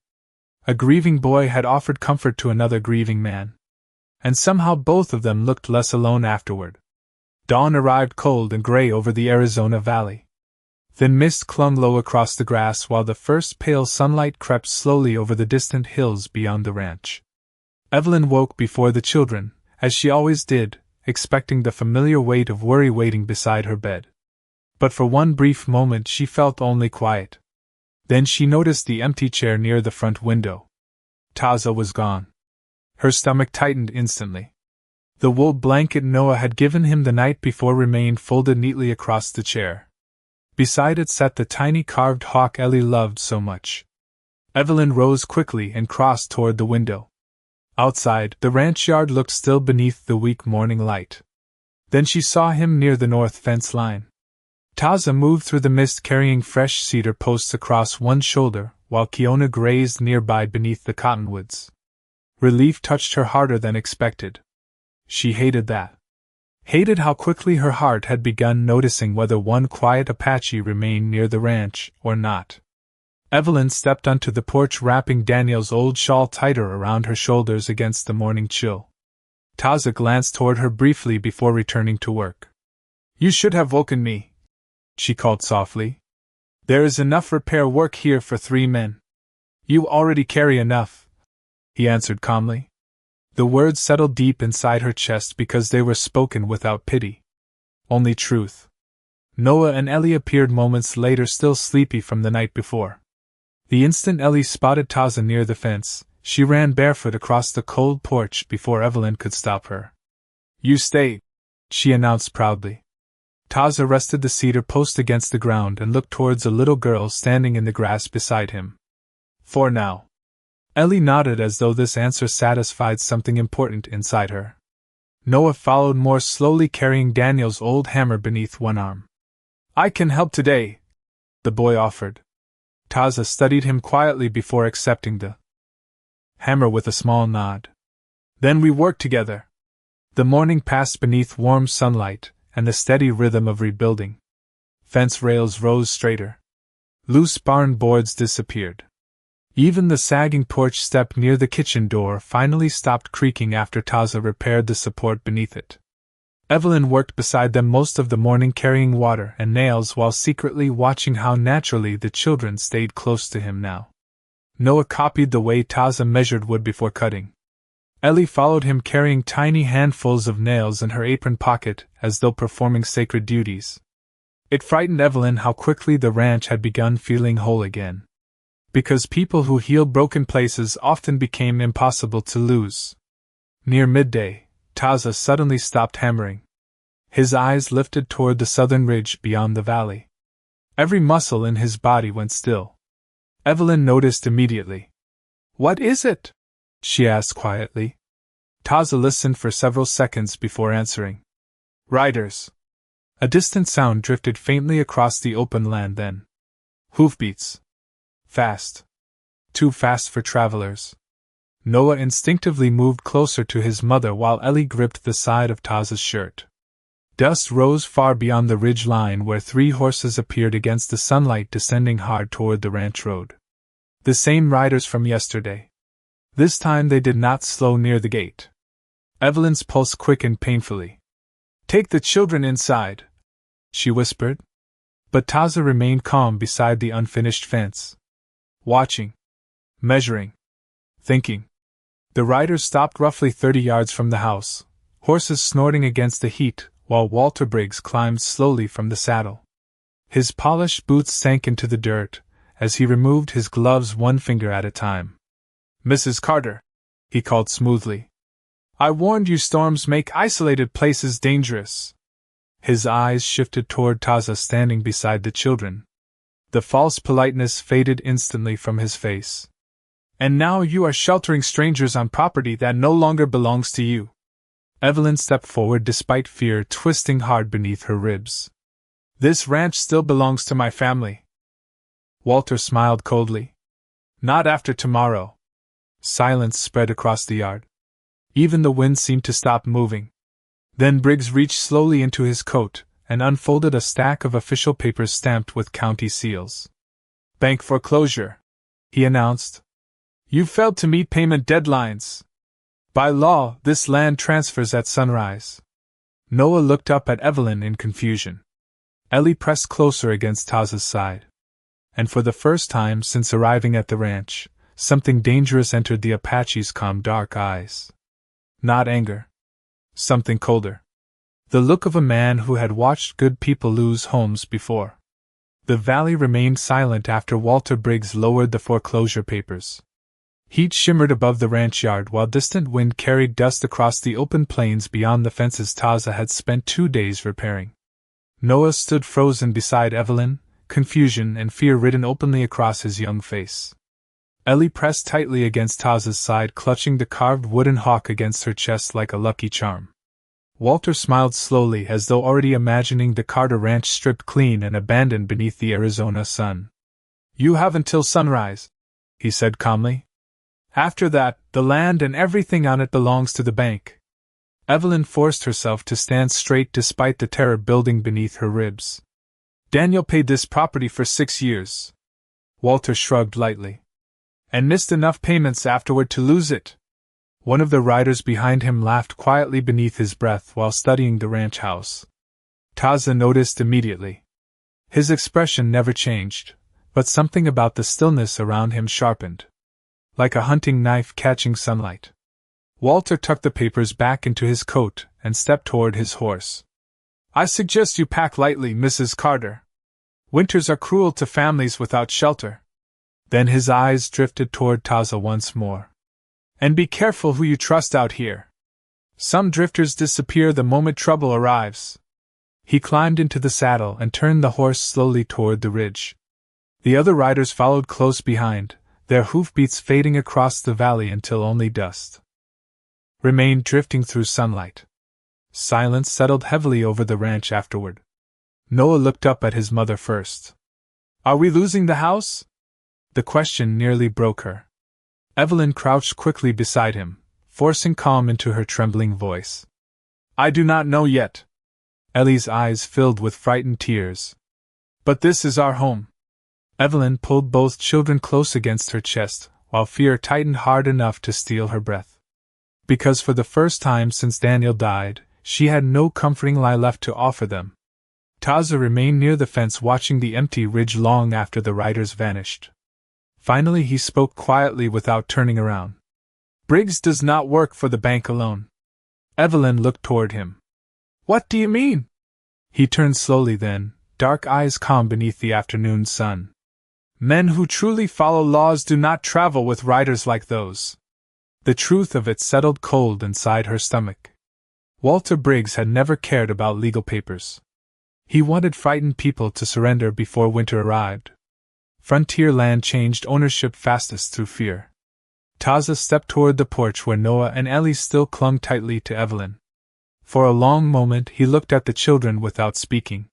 a grieving boy had offered comfort to another grieving man. And somehow both of them looked less alone afterward. Dawn arrived cold and gray over the Arizona Valley. Thin mist clung low across the grass while the first pale sunlight crept slowly over the distant hills beyond the ranch. Evelyn woke before the children, as she always did, expecting the familiar weight of worry waiting beside her bed. But for one brief moment she felt only quiet. Then she noticed the empty chair near the front window. Taza was gone. Her stomach tightened instantly. The wool blanket Noah had given him the night before remained folded neatly across the chair. Beside it sat the tiny carved hawk Ellie loved so much. Evelyn rose quickly and crossed toward the window. Outside, the ranch yard looked still beneath the weak morning light. Then she saw him near the north fence line. Taza moved through the mist carrying fresh cedar posts across one shoulder, while Kiona grazed nearby beneath the cottonwoods. Relief touched her harder than expected. She hated that. Hated how quickly her heart had begun noticing whether one quiet Apache remained near the ranch or not. Evelyn stepped onto the porch wrapping Daniel's old shawl tighter around her shoulders against the morning chill. Taza glanced toward her briefly before returning to work. "You should have woken me," she called softly. "There is enough repair work here for 3 men. You already carry enough," he answered calmly. The words settled deep inside her chest because they were spoken without pity. Only truth. Noah and Ellie appeared moments later, still sleepy from the night before. The instant Ellie spotted Taza near the fence, she ran barefoot across the cold porch before Evelyn could stop her. "You stay," she announced proudly. Taza rested the cedar post against the ground and looked towards a little girl standing in the grass beside him. "For now." Ellie nodded as though this answer satisfied something important inside her. Noah followed more slowly, carrying Daniel's old hammer beneath one arm. "I can help today," the boy offered. Taza studied him quietly before accepting the hammer with a small nod. Then we worked together. The morning passed beneath warm sunlight and the steady rhythm of rebuilding. Fence rails rose straighter. Loose barn boards disappeared. Even the sagging porch step near the kitchen door finally stopped creaking after Taza repaired the support beneath it. Evelyn worked beside them most of the morning, carrying water and nails while secretly watching how naturally the children stayed close to him now. Noah copied the way Taza measured wood before cutting. Ellie followed him, carrying tiny handfuls of nails in her apron pocket as though performing sacred duties. It frightened Evelyn how quickly the ranch had begun feeling whole again. Because people who heal broken places often became impossible to lose. Near midday, Taza suddenly stopped hammering. His eyes lifted toward the southern ridge beyond the valley. Every muscle in his body went still. Evelyn noticed immediately. "What is it?" she asked quietly. Taza listened for several seconds before answering. "Riders." A distant sound drifted faintly across the open land then. Hoofbeats. Fast. Too fast for travelers. Noah instinctively moved closer to his mother while Ellie gripped the side of Taza's shirt. Dust rose far beyond the ridge line where 3 horses appeared against the sunlight descending hard toward the ranch road. The same riders from yesterday. This time they did not slow near the gate. Evelyn's pulse quickened painfully. "Take the children inside," she whispered. But Taza remained calm beside the unfinished fence. Watching. Measuring. Thinking. The riders stopped roughly 30 yards from the house, horses snorting against the heat, while Walter Briggs climbed slowly from the saddle. His polished boots sank into the dirt, as he removed his gloves one finger at a time. "Mrs. Carter," he called smoothly. "I warned you storms make isolated places dangerous." His eyes shifted toward Taza standing beside the children. The false politeness faded instantly from his face. "And now you are sheltering strangers on property that no longer belongs to you." Evelyn stepped forward despite fear twisting hard beneath her ribs. "This ranch still belongs to my family." Walter smiled coldly. Not after tomorrow. Silence spread across the yard. Even the wind seemed to stop moving. Then Briggs reached slowly into his coat and unfolded a stack of official papers stamped with county seals. Bank foreclosure, he announced. You failed to meet payment deadlines. By law, this land transfers at sunrise. Noah looked up at Evelyn in confusion. Ellie pressed closer against Taz's side. And for the first time since arriving at the ranch, something dangerous entered the Apache's calm dark eyes. Not anger. Something colder. The look of a man who had watched good people lose homes before. The valley remained silent after Walter Briggs lowered the foreclosure papers. Heat shimmered above the ranch yard while distant wind carried dust across the open plains beyond the fences Taza had spent 2 days repairing. Noah stood frozen beside Evelyn, confusion and fear written openly across his young face. Ellie pressed tightly against Taza's side, clutching the carved wooden hawk against her chest like a lucky charm. Walter smiled slowly, as though already imagining the Carter ranch stripped clean and abandoned beneath the Arizona sun. You have until sunrise, he said calmly. After that, the land and everything on it belongs to the bank. Evelyn forced herself to stand straight despite the terror building beneath her ribs. Daniel paid this property for 6 years. Walter shrugged lightly. And missed enough payments afterward to lose it. One of the riders behind him laughed quietly beneath his breath while studying the ranch house. Taza noticed immediately. His expression never changed, but something about the stillness around him sharpened. Like a hunting knife catching sunlight. Walter tucked the papers back into his coat and stepped toward his horse. I suggest you pack lightly, Mrs. Carter. Winters are cruel to families without shelter. Then his eyes drifted toward Taza once more. And be careful who you trust out here. Some drifters disappear the moment trouble arrives. He climbed into the saddle and turned the horse slowly toward the ridge. The other riders followed close behind, their hoofbeats fading across the valley until only dust remained drifting through sunlight. Silence settled heavily over the ranch afterward. Noah looked up at his mother first. Are we losing the house? The question nearly broke her. Evelyn crouched quickly beside him, forcing calm into her trembling voice. I do not know yet. Ellie's eyes filled with frightened tears. But this is our home. Evelyn pulled both children close against her chest, while fear tightened hard enough to steal her breath. Because for the first time since Daniel died, she had no comforting lie left to offer them. Taza remained near the fence watching the empty ridge long after the riders vanished. Finally he spoke quietly without turning around. Briggs does not work for the bank alone. Evelyn looked toward him. What do you mean? He turned slowly then, dark eyes calm beneath the afternoon sun. Men who truly follow laws do not travel with riders like those. The truth of it settled cold inside her stomach. Walter Briggs had never cared about legal papers. He wanted frightened people to surrender before winter arrived. Frontier land changed ownership fastest through fear. Taza stepped toward the porch where Noah and Ellie still clung tightly to Evelyn. For a long moment he looked at the children without speaking.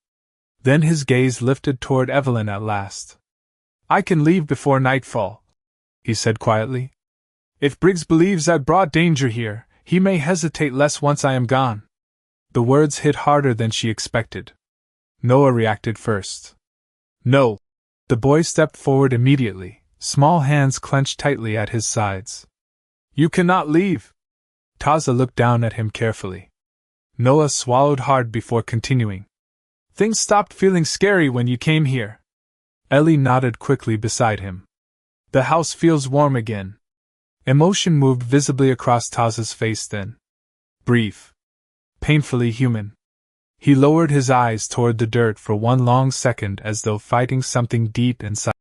Then his gaze lifted toward Evelyn at last. I can leave before nightfall, he said quietly. If Briggs believes I've brought danger here, he may hesitate less once I am gone. The words hit harder than she expected. Noah reacted first. No. The boy stepped forward immediately, small hands clenched tightly at his sides. You cannot leave. Taza looked down at him carefully. Noah swallowed hard before continuing. Things stopped feeling scary when you came here. Ellie nodded quickly beside him. The house feels warm again. Emotion moved visibly across Taza's face then. Brief. Painfully human. He lowered his eyes toward the dirt for one long second as though fighting something deep inside.